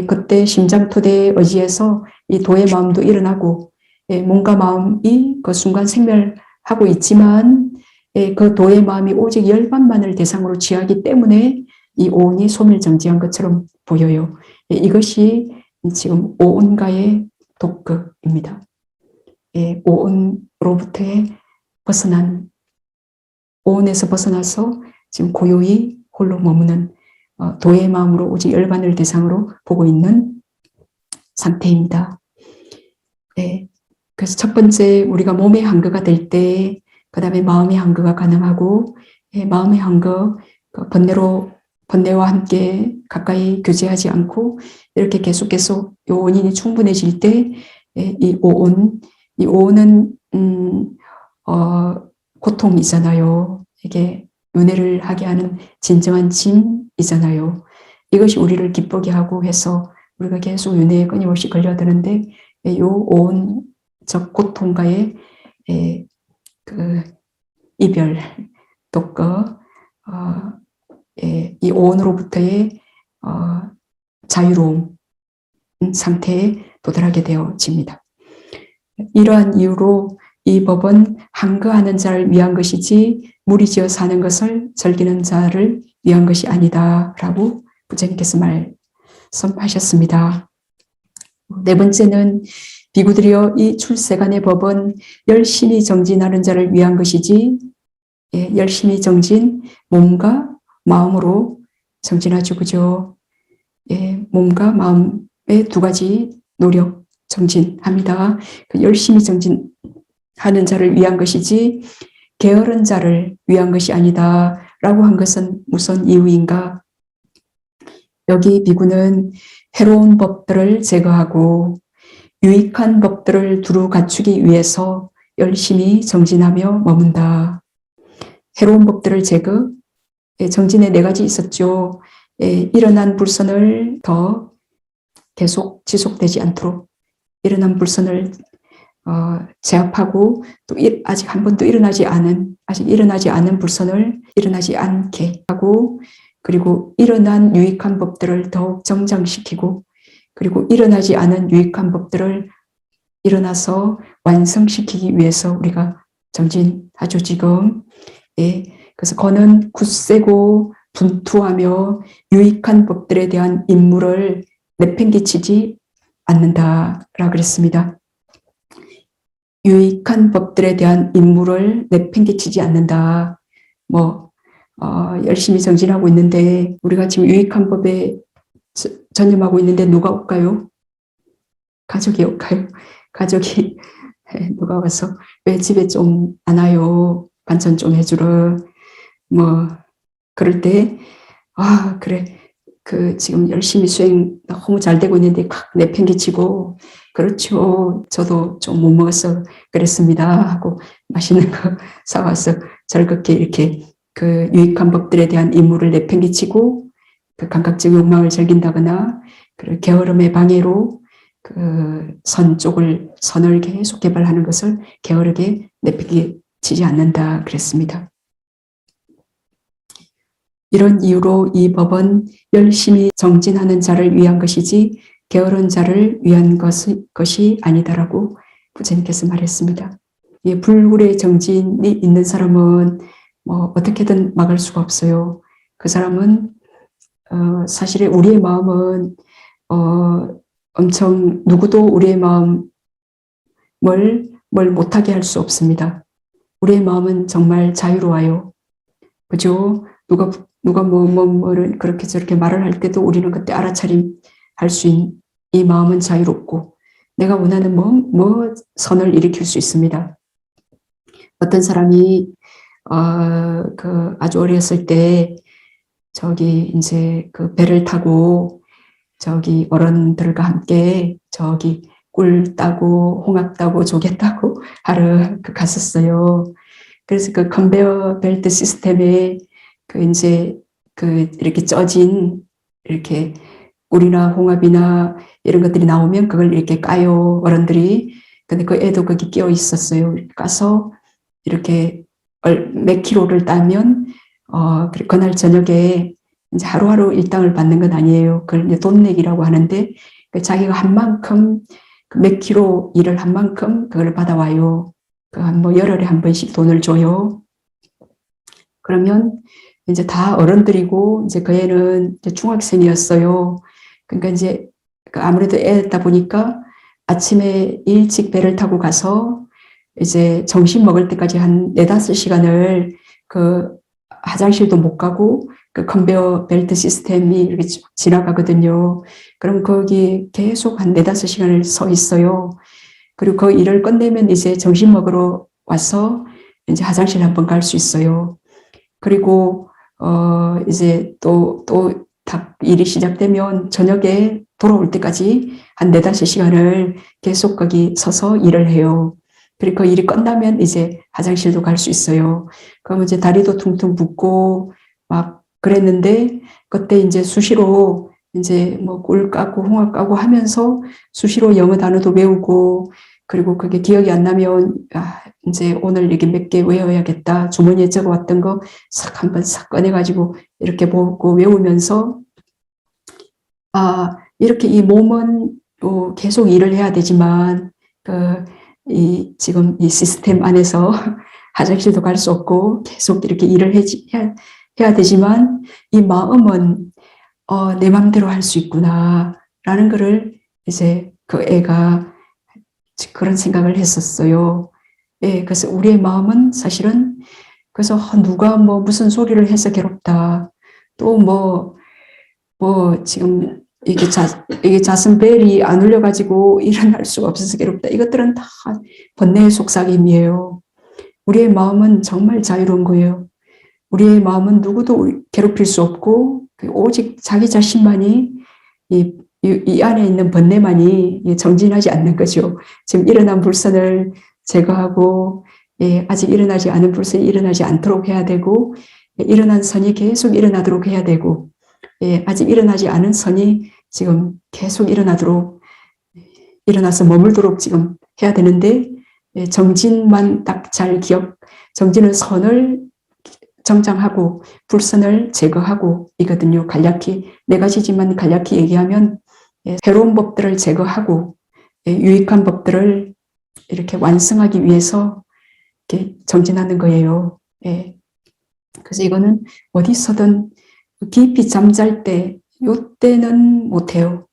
그때 심장토대에 의지해서 이 도의 마음도 일어나고, 몸과 마음이 그 순간 생멸하고 있지만, 그 도의 마음이 오직 열반만을 대상으로 취하기 때문에 이 오온이 소멸정지한 것처럼 보여요. 이것이 지금 오온과의 독극입니다. 오온으로부터의 벗어난, 오온에서 벗어나서 지금 고요히 홀로 머무는 도의 마음으로 오직 열반을 대상으로 보고 있는 상태입니다. 그래서 첫 번째 우리가 몸의 한거가 될 때, 그 다음에 마음의 한거가 가능하고, 마음의 한거, 번뇌와 함께 가까이 교제하지 않고 이렇게 계속 이 원인이 충분해질 때, 이 오온은 고통이잖아요. 이게 윤회를 하게 하는 진정한 짐이잖아요. 이것이 우리를 기쁘게 하고 해서 우리가 계속 윤회에 끊임없이 걸려드는데, 이 오온적 고통과의 그 이별, 독거, 이 오온으로부터의 자유로움 상태에 도달하게 되어집니다. 이러한 이유로 이 법은 한거하는 자를 위한 것이지 무리지어 사는 것을 즐기는 자를 위한 것이 아니다라고 부처님께서 말씀하셨습니다. 네 번째는 비구들이여 이 출세간의 법은 열심히 정진하는 자를 위한 것이지, 열심히 정진, 몸과 마음으로 정진하죠. 그죠? 몸과 마음의 두 가지 노력 정진합니다. 열심히 정진하는 자를 위한 것이지 게으른 자를 위한 것이 아니다 라고 한 것은 무슨 이유인가? 여기 비구는 해로운 법들을 제거하고 유익한 법들을 두루 갖추기 위해서 열심히 정진하며 머문다. 해로운 법들을 제거, 정진에 네 가지 있었죠. 일어난 불선을 더 계속 지속되지 않도록 일어난 불선을 제압하고, 또 아직 한 번도 아직 일어나지 않은 불선을 일어나지 않게 하고, 그리고 일어난 유익한 법들을 더욱 정장시키고, 그리고 일어나지 않은 유익한 법들을 일어나서 완성시키기 위해서 우리가 정진하죠, 지금. 그래서 거는 굳세고 분투하며 유익한 법들에 대한 임무를 내팽개치지 않는다라 그랬습니다. 유익한 법들에 대한 임무를 내팽개치지 않는다. 열심히 정진하고 있는데 우리가 지금 유익한 법에 전념하고 있는데 누가 올까요? 가족이 올까요? 가족이 누가 와서 왜 집에 좀 안 와요? 반찬 좀 해주러. 그럴 때 그래, 지금 열심히 수행 너무 잘 되고 있는데 내팽개치고, 그렇죠, 저도 좀 못 먹어서 그랬습니다 하고 맛있는 거 사와서 즐겁게 이렇게 유익한 법들에 대한 임무를 내팽개치고 감각적 욕망을 즐긴다거나, 그 게으름의 방해로 그 선을 계속 개발하는 것을 게으르게 내팽개치지 않는다 그랬습니다. 이런 이유로 이 법은 열심히 정진하는 자를 위한 것이지 게으른 자를 위한 것이 아니다라고 부처님께서 말했습니다. 이 불굴의 정진이 있는 사람은 뭐 어떻게든 막을 수가 없어요. 그 사람은 사실에 우리의 마음은 엄청 누구도 우리의 마음을 뭘 못하게 할 수 없습니다. 우리의 마음은 정말 자유로워요. 그죠? 누가 뭐를 그렇게 저렇게 말을 할 때도 우리는 그때 알아차림 할 수 있는 이 마음은 자유롭고 내가 원하는 선을 일으킬 수 있습니다. 어떤 사람이 그 아주 어렸을 때 저기 이제 그 배를 타고 저기 어른들과 함께 저기 꿀 따고 홍합 따고 조개 따고 하러 갔었어요. 그래서 그 컨베어 벨트 시스템에 그 이제 그 이렇게 쪄진 이렇게 꿀이나 홍합이나 이런 것들이 나오면 그걸 이렇게 까요, 어른들이. 근데 그 애도 거기 끼어 있었어요. 까서 이렇게 몇 킬로를 따면 그날 저녁에 이제 하루하루 일당을 받는 건 아니에요. 그걸 이제 돈 내기라고 하는데 자기가 한 만큼 몇 킬로 일을 한 만큼 그걸 받아와요. 뭐 열흘에 한 번씩 돈을 줘요. 그러면 이제 다 어른들이고 이제 그 애는 이제 중학생이었어요. 그러니까 이제 아무래도 애다 보니까 아침에 일찍 배를 타고 가서 이제 점심 먹을 때까지 한 4-5시간을 그 화장실도 못 가고 그 컨베어 벨트 시스템이 이렇게 지나가거든요. 그럼 거기 계속 한 4-5시간을 서 있어요. 그리고 그 일을 끝내면 이제 점심 먹으러 와서 이제 화장실 한번 갈 수 있어요. 그리고 이제 또 일이 시작되면 저녁에 돌아올 때까지 한 4-5시간을 계속 거기 서서 일을 해요. 그리고 그 일이 끝나면 이제 화장실도 갈 수 있어요. 그러면 이제 다리도 퉁퉁 붓고 막 그랬는데 그때 이제 수시로 이제 뭐 꿀 까고 홍합 까고 하면서 수시로 영어 단어도 외우고 그리고 그게 기억이 안 나면 이제 오늘 이게 몇 개 외워야겠다. 주머니에 적어왔던 거 싹 한번 싹 꺼내가지고 이렇게 보고 외우면서 이렇게 이 몸은 계속 일을 해야 되지만 지금 이 시스템 안에서 화장실도 갈 수 없고 계속 이렇게 일을 해야 되지만 이 마음은 내 마음대로 할 수 있구나라는 거를 이제 그 애가 그런 생각을 했었어요. 예, 그래서 우리의 마음은 사실은 그래서 누가 뭐 무슨 소리를 해서 괴롭다. 또 지금 이게 자슴벨이 안 울려가지고 일어날 수가 없어서 괴롭다. 이것들은 다 번뇌의 속삭임이에요. 우리의 마음은 정말 자유로운 거예요. 우리의 마음은 누구도 괴롭힐 수 없고 오직 자기 자신만이 이 안에 있는 번뇌만이 정진하지 않는 거죠. 지금 일어난 불선을 제거하고 아직 일어나지 않은 불선이 일어나지 않도록 해야 되고 일어난 선이 계속 일어나도록 해야 되고 아직 일어나지 않은 선이 지금 계속 일어나서 머물도록 지금 해야 되는데 정진만 딱 잘 정진은 선을 정장하고 불선을 제거하고 이거든요. 간략히 4가지지만 간략히 얘기하면 새로운 법들을 제거하고 유익한 법들을 이렇게 완성하기 위해서 이렇게 정진하는 거예요. 그래서 이거는 어디서든 깊이 잠잘 때 요때는 못해요.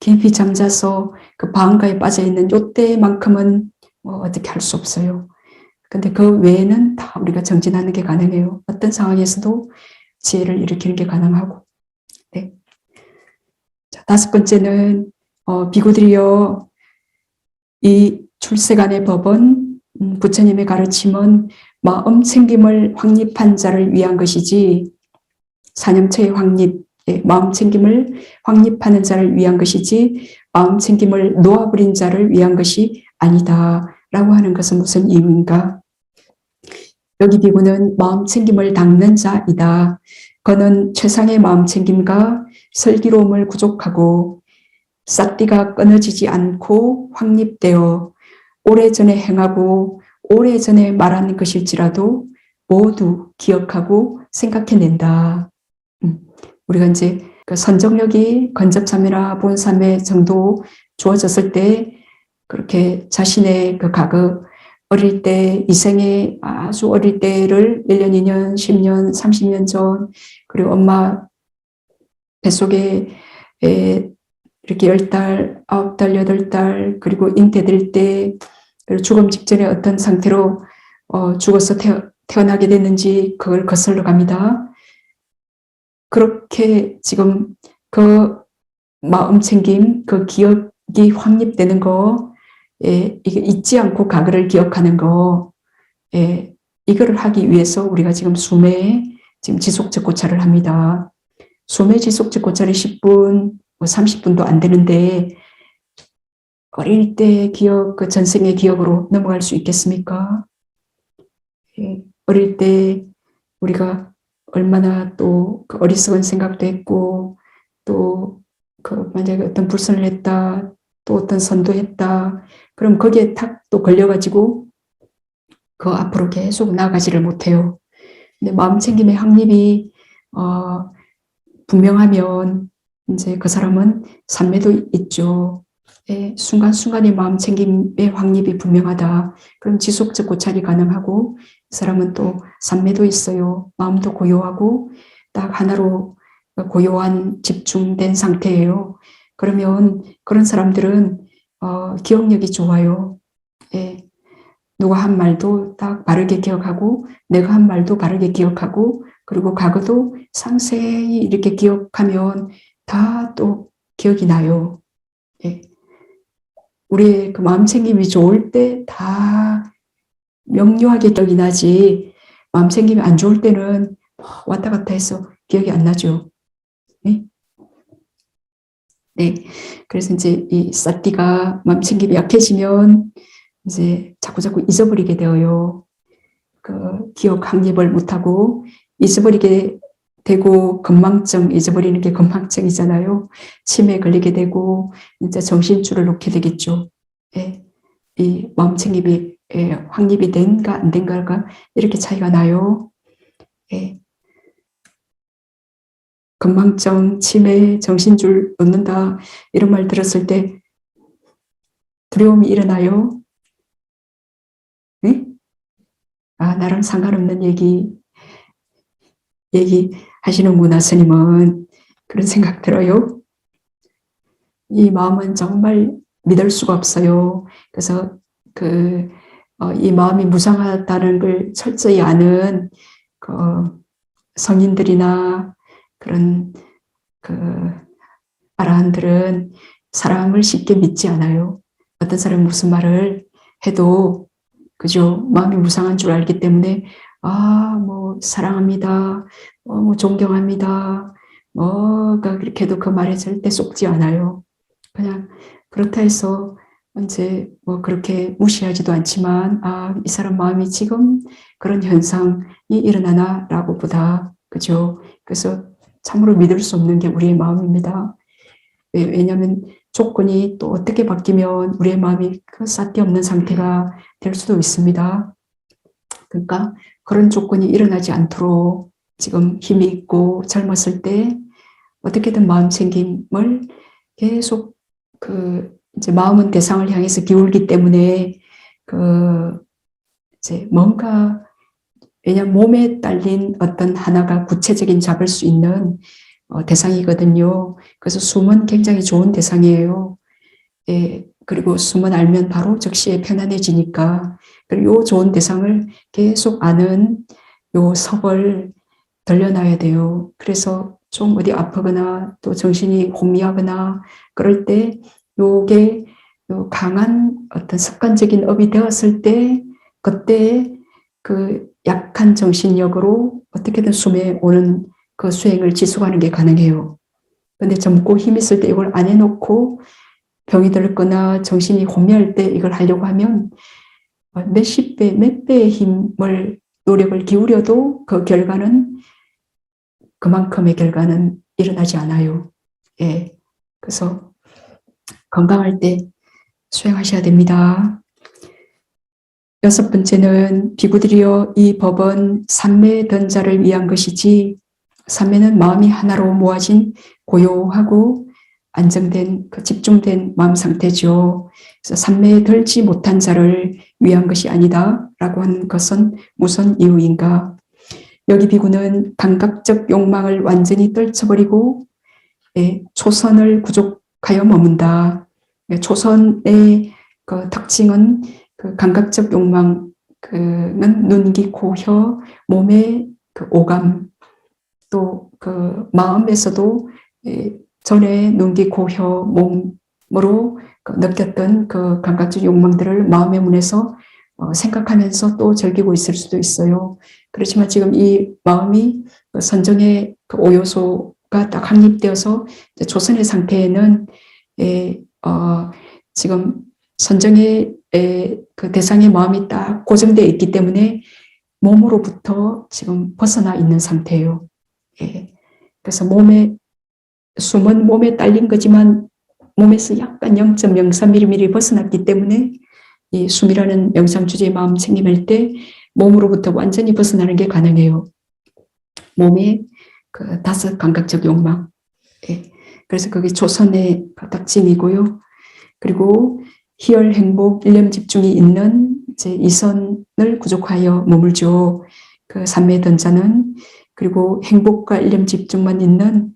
깊이 잠자서 그 방가에 빠져있는 요때만큼은 어떻게 할 수 없어요. 근데 그 외에는 다 우리가 정진하는 게 가능해요. 어떤 상황에서도 지혜를 일으키는 게 가능하고. 네. 자, 5번째는 비구들이여 이 출세간의 법은 부처님의 가르침은 마음 챙김을 확립한 자를 위한 것이지 사념처의 확립, 마음 챙김을 확립하는 자를 위한 것이지 마음 챙김을 놓아버린 자를 위한 것이 아니다 라고 하는 것은 무슨 이유인가? 여기 비구는 마음 챙김을 닦는 자이다. 그는 최상의 마음 챙김과 슬기로움을 구족하고 싹띠가 끊어지지 않고 확립되어 오래전에 행하고 오래전에 말한 것일지라도 모두 기억하고 생각해낸다. 우리가 이제 그 선정력이 건접삼매나 본삼매 정도 주어졌을 때 그렇게 자신의 그 과거 어릴 때 이생의 아주 어릴 때를 1년, 2년, 10년, 30년 전 그리고 엄마 뱃속에 이렇게 10달, 9달, 8달 그리고 잉태될 때 그리고 죽음 직전에 어떤 상태로 죽어서 태어나게 됐는지 그걸 거슬러 갑니다. 그렇게 지금 그 마음 챙김, 그 기억이 확립되는 거, 이게 잊지 않고 과거를 기억하는 거, 이거를 하기 위해서 우리가 지금 숨에 지금 지속적 고찰을 합니다. 숨에 지속적 고찰이 10분, 30분도 안 되는데 어릴 때 기억, 그 전생의 기억으로 넘어갈 수 있겠습니까? 어릴 때 우리가 얼마나 또 그 어리석은 생각도 했고 또 그 만약에 어떤 불선을 했다 또 어떤 선도했다 그럼 거기에 탁 또 걸려가지고 그 앞으로 계속 나아가지를 못해요. 근데 마음 챙김의 확립이 분명하면 이제 그 사람은 삼매도 있죠. 순간순간의 마음 챙김의 확립이 분명하다. 그럼 지속적 고찰이 가능하고 그 사람은 또 삼매도 있어요. 마음도 고요하고 딱 하나로 고요한 집중된 상태예요. 그러면 그런 사람들은 기억력이 좋아요. 누가 한 말도 딱 바르게 기억하고 내가 한 말도 바르게 기억하고 그리고 과거도 상세히 이렇게 기억하면 다 또 기억이 나요. 우리의 그 마음 챙김이 좋을 때 다 명료하게 기억이 나지 마음 챙김이 안 좋을 때는 왔다 갔다 해서 기억이 안 나죠. 네. 네. 그래서 이제 이 사띠가 마음 챙김이 약해지면 이제 자꾸자꾸 잊어버리게 되어요. 그 기억 확립을 못하고 잊어버리게 되고 건망증, 잊어버리는 게 건망증이잖아요. 치매에 걸리게 되고 이제 정신줄을 놓게 되겠죠. 이 마음 챙김이 확립이 된가 안 된가가 이렇게 차이가 나요. 건망증, 치매, 정신줄 놓는다 이런 말 들었을 때 두려움이 일어나요. 네? 나랑 상관없는 얘기하시는구나 스님은 그런 생각 들어요. 이 마음은 정말 믿을 수가 없어요. 그래서 이 마음이 무상하다는 걸 철저히 아는 그 성인들이나 그런 그 아라한들은 사람을 쉽게 믿지 않아요. 어떤 사람이 무슨 말을 해도 그죠? 마음이 무상한 줄 알기 때문에 뭐 사랑합니다. 뭐 존경합니다. 뭐가 그렇게 해도 그 말에 절대 속지 않아요. 그냥 그렇다 해서 이제 뭐 그렇게 무시하지도 않지만 이 사람 마음이 지금 그런 현상이 일어나나라고 보다 그죠? 그래서 참으로 믿을 수 없는 게 우리의 마음입니다. 왜냐하면 조건이 또 어떻게 바뀌면 우리의 마음이 그 삿대없는 상태가 될 수도 있습니다. 그러니까 그런 조건이 일어나지 않도록 지금 힘이 있고 젊었을 때 어떻게든 마음 챙김을 계속 이제 마음은 대상을 향해서 기울기 때문에 이제 뭔가 왜냐하면 몸에 딸린 어떤 하나가 구체적인 잡을 수 있는 대상이거든요. 그래서 숨은 굉장히 좋은 대상이에요. 그리고 숨은 알면 바로 즉시에 편안해지니까 그리고 요 좋은 대상을 계속 아는 요 섭을 들려놔야 돼요. 그래서 좀 어디 아프거나 또 정신이 혼미하거나 그럴 때 요게 요 강한 어떤 습관적인 업이 되었을 때 그때 그 약한 정신력으로 어떻게든 숨에 오는 그 수행을 지속하는 게 가능해요. 근데 젊고 힘 있을 때 이걸 안 해놓고 병이 들거나 정신이 혼미할 때 이걸 하려고 하면 몇십 배, 몇 배의 힘을 노력을 기울여도 그 결과는 그만큼의 결과는 일어나지 않아요. 그래서 건강할 때 수행하셔야 됩니다. 6번째는 비구들이여 이 법은 삼매던 자를 위한 것이지 삼매는 마음이 하나로 모아진 고요하고 안정된 집중된 마음 상태죠. 그래서 삼매에 들지 못한 자를 위한 것이 아니다 라고 한 것은 무슨 이유인가? 여기 비구는 감각적 욕망을 완전히 떨쳐버리고 초선을 구족하여 머문다. 초선의 그 특징은 그 감각적 욕망은 눈, 귀, 코, 혀, 몸의 그 오감, 또 그 마음에서도 전에 눈, 귀, 코, 혀, 몸으로 느꼈던 그 감각적 욕망들을 마음의 문에서 생각하면서 또 즐기고 있을 수도 있어요. 그렇지만 지금 이 마음이 선정의 그 오요소가 딱 확립되어서 조선의 상태에는 지금 선정의 그 대상의 마음이 딱 고정되어 있기 때문에 몸으로부터 지금 벗어나 있는 상태예요. 그래서 숨은 몸에 딸린 거지만 몸에서 약간 0.03mm 벗어났기 때문에 이 숨이라는 명상 주제의 마음 챙김할 때 몸으로부터 완전히 벗어나는 게 가능해요. 몸의 그 5 감각적 욕망. 그래서 그게 조선의 특징이고요. 그리고 희열, 행복, 일념 집중이 있는 이제 이선을 구족하여 머물죠. 그 삼매던 자는. 그리고 행복과 일념 집중만 있는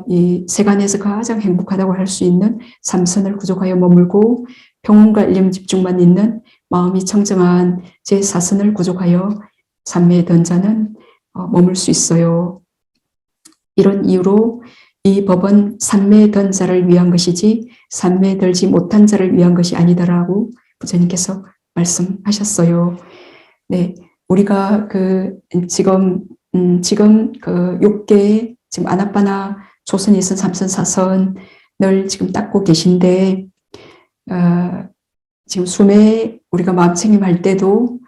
이 세간에서 가장 행복하다고 할 수 있는 삼선을 구족하여 머물고 평온과 일념 집중만 있는 마음이 청정한 제4선을 구족하여 삼매던 자는 머물 수 있어요. 이런 이유로 이 법은 삼매던 자를 위한 것이지 삼매들지 못한 자를 위한 것이 아니다라고 부처님께서 말씀하셨어요. 네, 우리가 지금 그 6개 지금 아나빠나 조선에 있은 3선 4선을 지금 닦고 계신데 지금 숨에 우리가 마음 챙김할 때도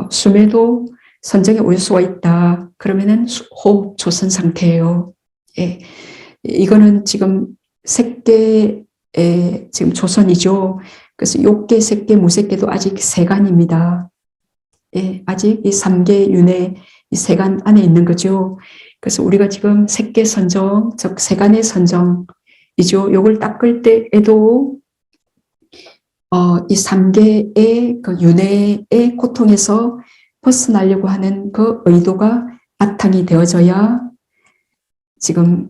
숨에도 선정의 오요소가 있다. 그러면은 호흡 조선 상태예요. 이거는 지금 색계의 지금 조선이죠. 그래서 욕계, 색계, 무색계도 아직 세간입니다. 아직 이 3계 윤회 이 세간 안에 있는 거죠. 그래서 우리가 지금 색계 선정, 즉 세간의 선정이죠. 요걸 닦을 때에도 이 3계의 그 윤회의 고통에서 벗어나려고 하는 그 의도가 바탕이 되어져야 지금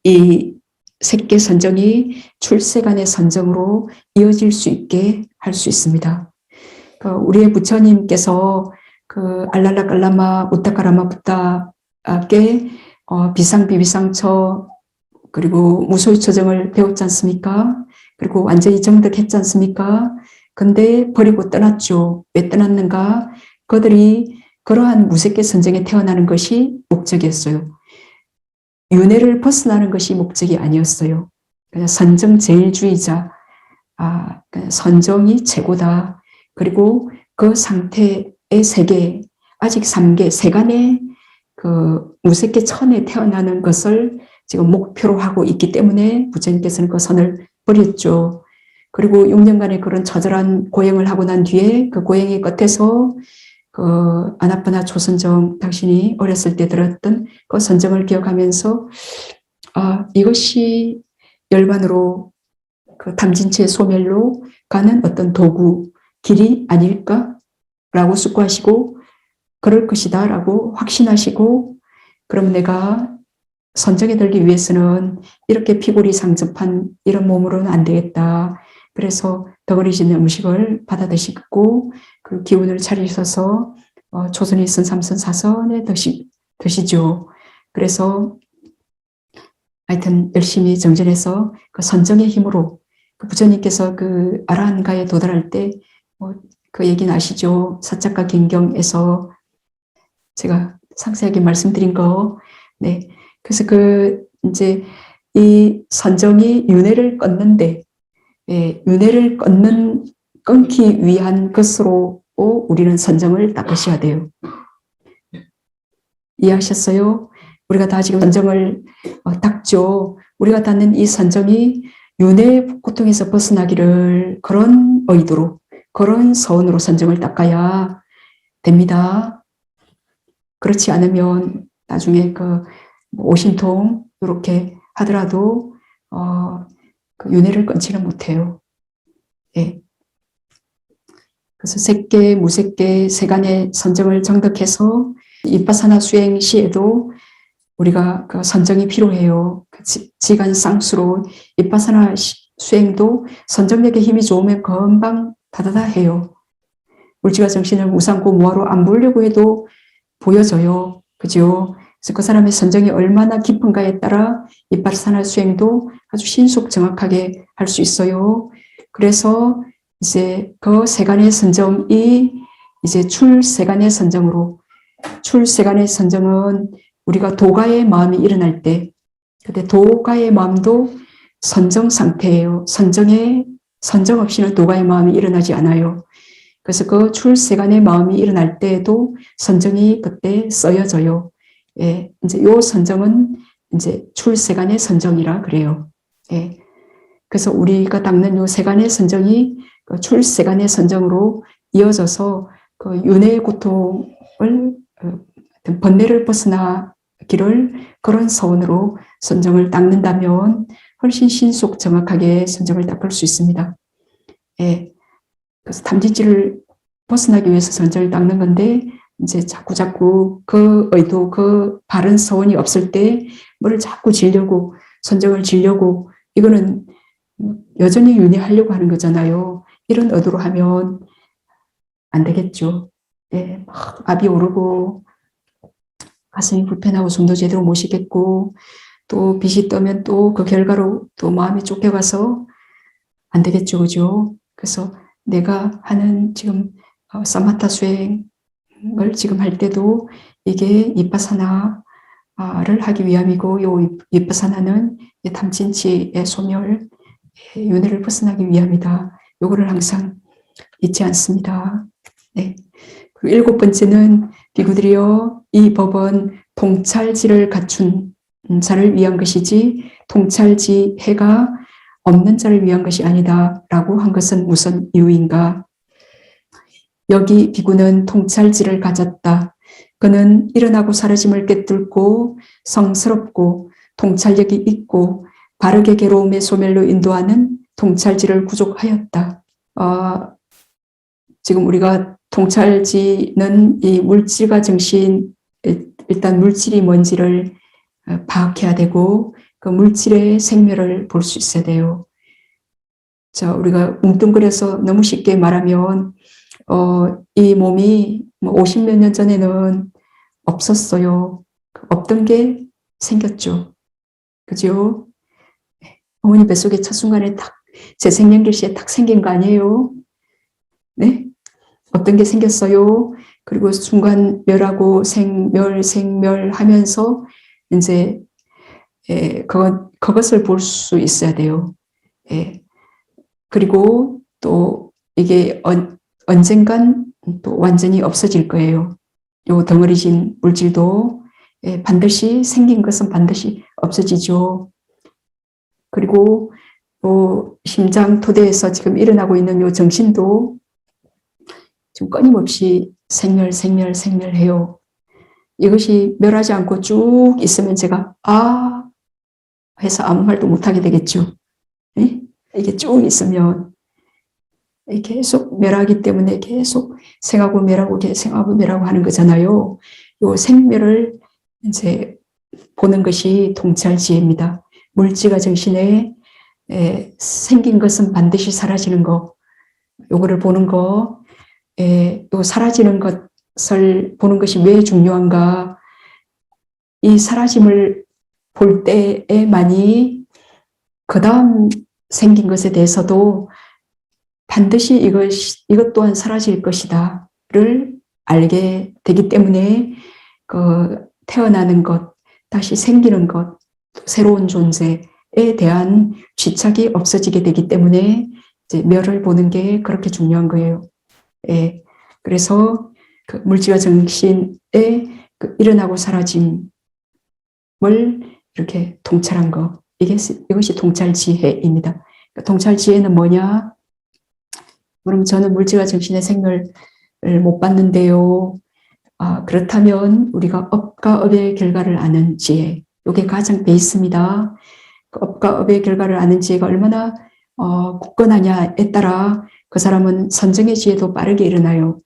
이 색계 선정이 출세간의 선정으로 이어질 수 있게 할 수 있습니다. 우리의 부처님께서 알랄라 깔라마 우타카라마 부타께 비상비비상처 그리고 무소유처정을 배웠지 않습니까? 그리고 완전히 정득했지 않습니까? 근데 버리고 떠났죠. 왜 떠났는가? 그들이 그러한 무색계 선정에 태어나는 것이 목적이었어요. 윤회를 벗어나는 것이 목적이 아니었어요. 그냥 선정제일주의자, 선정이 최고다. 그리고 그 상태의 세계, 아직 3계, 세간의 그 무색계 천에 태어나는 것을 지금 목표로 하고 있기 때문에 부처님께서는 그 선을 버렸죠. 그리고 6년간의 그런 처절한 고행을 하고 난 뒤에 그 고행의 끝에서 그 아나빠나 초선정 당신이 어렸을 때 들었던 그 선정을 기억하면서 이것이 열반으로 그 탐진치의 소멸로 가는 어떤 도구 길이 아닐까라고 숙고하시고 그럴 것이다 라고 확신하시고 그럼 내가 선정에 들기 위해서는 이렇게 피골이 상접한 이런 몸으로는 안 되겠다. 그래서 덕을이지는 음식을 받아 드시고 그 기운을 차리셔서 조선에 있은 3선 4선에 드시죠. 그래서 하여튼 열심히 정진해서 그 선정의 힘으로 그 부처님께서 그 아라한가에 도달할 때 그 얘기는 아시죠? 사자가 경경에서 제가 상세하게 말씀드린 거. 네. 그래서 이제 이 선정이 윤회를 끊는데 윤회를 끊기 위한 것으로 우리는 선정을 닦으셔야 돼요. 이해하셨어요? 우리가 다 지금 선정을 닦죠. 우리가 닦는 이 선정이 윤회의 고통에서 벗어나기를 그런 의도로, 그런 서원으로 선정을 닦아야 됩니다. 그렇지 않으면 나중에 그 오신통 이렇게 하더라도 그 윤회를 끊지는 못해요. 예. 그래서 색계, 무색계, 세간의 선정을 정득해서 이빠사나 수행 시에도 우리가 그 선정이 필요해요. 그 지간 쌍수로 이빠사나 수행도 선정력의 힘이 좋으면 금방 다다다 해요. 물질과 정신을 무상고 무아로 안 보려고 해도 보여져요. 그죠? 그래서 그 사람의 선정이 얼마나 깊은가에 따라 이빠사나 수행도 아주 신속 정확하게 할 수 있어요. 그래서 이제 그 세간의 선정이 이제 출세간의 선정으로, 출세간의 선정은 우리가 도가의 마음이 일어날 때, 그때 도가의 마음도 선정 상태예요. 선정 없이는 도가의 마음이 일어나지 않아요. 그래서 그 출세간의 마음이 일어날 때에도 선정이 그때 쓰여져요. 예, 이제 요 선정은 이제 출세간의 선정이라 그래요. 예. 그래서 우리가 닦는 요 세간의 선정이 그 출세간의 선정으로 이어져서 그 윤회의 고통을 번뇌를 벗어나기를 그런 서원으로 선정을 닦는다면 훨씬 신속 정확하게 선정을 닦을 수 있습니다. 예. 그래서 탐진치를 벗어나기 위해서 선정을 닦는 건데 이제 자꾸 그 의도, 그 바른 서원이 없을 때 뭐를 자꾸 지려고, 선정을 지려고, 이거는 여전히 윤회하려고 하는 거잖아요. 이런 의도로 하면 안 되겠죠. 예, 막 압이 오르고 가슴이 불편하고 숨도 제대로 못 쉬겠고 또 빛이 뜨면 또 그 결과로 또 마음이 쫓겨가서 안 되겠죠. 그죠? 그래서 내가 하는 지금 사마타 수행을 지금 할 때도 이게 이빠사나를 하기 위함이고, 요 이빠사나는 탐진치의 소멸, 윤회를 벗어나기 위함이다. 요거를 항상 잊지 않습니다. 네. 그리고 일곱 번째는 비구들이여, 이 법은 통찰지를 갖춘 자를 위한 것이지 통찰지 해가 없는 자를 위한 것이 아니다 라고 한 것은 무슨 이유인가? 여기 비구는 통찰지를 가졌다. 그는 일어나고 사라짐을 꿰뚫고 성스럽고 통찰력이 있고 바르게 괴로움의 소멸로 인도하는 통찰지를 구족하였다. 지금 우리가 통찰지는 이 물질과 정신, 일단 물질이 뭔지를 파악해야 되고 그 물질의 생멸을 볼 수 있어야 돼요. 자, 우리가 뭉뚱그려서 너무 쉽게 말하면 이 몸이 50몇 년 전에는 없었어요. 없던 게 생겼죠. 그죠? 어머니 뱃속에 첫 순간에 딱 재생연결시에 딱 생긴 거 아니에요? 네? 어떤 게 생겼어요? 그리고 순간 멸하고 생멸 하면서 이제 그것을 볼 수 있어야 돼요. 예. 그리고 또 이게 언젠간 또 완전히 없어질 거예요. 요 덩어리진 물질도 반드시 생긴 것은 반드시 없어지죠. 그리고 또 심장 토대에서 지금 일어나고 있는 요 정신도 지금 끊임없이 생멸해요. 이것이 멸하지 않고 쭉 있으면 제가 해서 아무 말도 못하게 되겠죠. 네? 이게 쭉 있으면 계속 멸하기 때문에 계속 생하고 멸하고 생하고 멸하고 하는 거잖아요. 요 생멸을 이제 보는 것이 통찰지혜입니다. 물질과 정신에 생긴 것은 반드시 사라지는 거, 요거를 보는 거, 또 사라지는 것을 보는 것이 왜 중요한가? 이 사라짐을 볼 때에만이 그 다음 생긴 것에 대해서도 반드시 이것 또한 사라질 것이다를 알게 되기 때문에 그 태어나는 것, 다시 생기는 것, 새로운 존재에 대한 집착이 없어지게 되기 때문에 이제 멸을 보는 게 그렇게 중요한 거예요. 예. 그래서 그 물질과 정신의 그 일어나고 사라짐을 이렇게 통찰한 거. 이것이 통찰지혜입니다. 통찰지혜는 뭐냐? 그럼 저는 물질과 정신의 생멸을 못 봤는데요. 그렇다면 우리가 업과 업의 결과를 아는 지혜. 이게 가장 베이스입니다. 그 업과 업의 결과를 아는 지혜가 얼마나 굳건하냐에 따라 그 사람은 선정의 지혜도 빠르게 일어나요.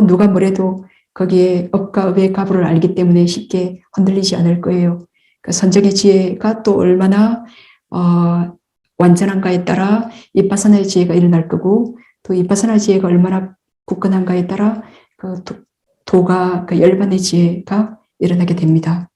누가 뭐래도 거기에 업과 업의 가부를 알기 때문에 쉽게 흔들리지 않을 거예요. 그 선정의 지혜가 또 얼마나 완전한가에 따라 이빠사나의 지혜가 일어날 거고, 또 이빠사나 지혜가 얼마나 굳건한가에 따라 그 도가 그 열반의 지혜가 일어나게 됩니다.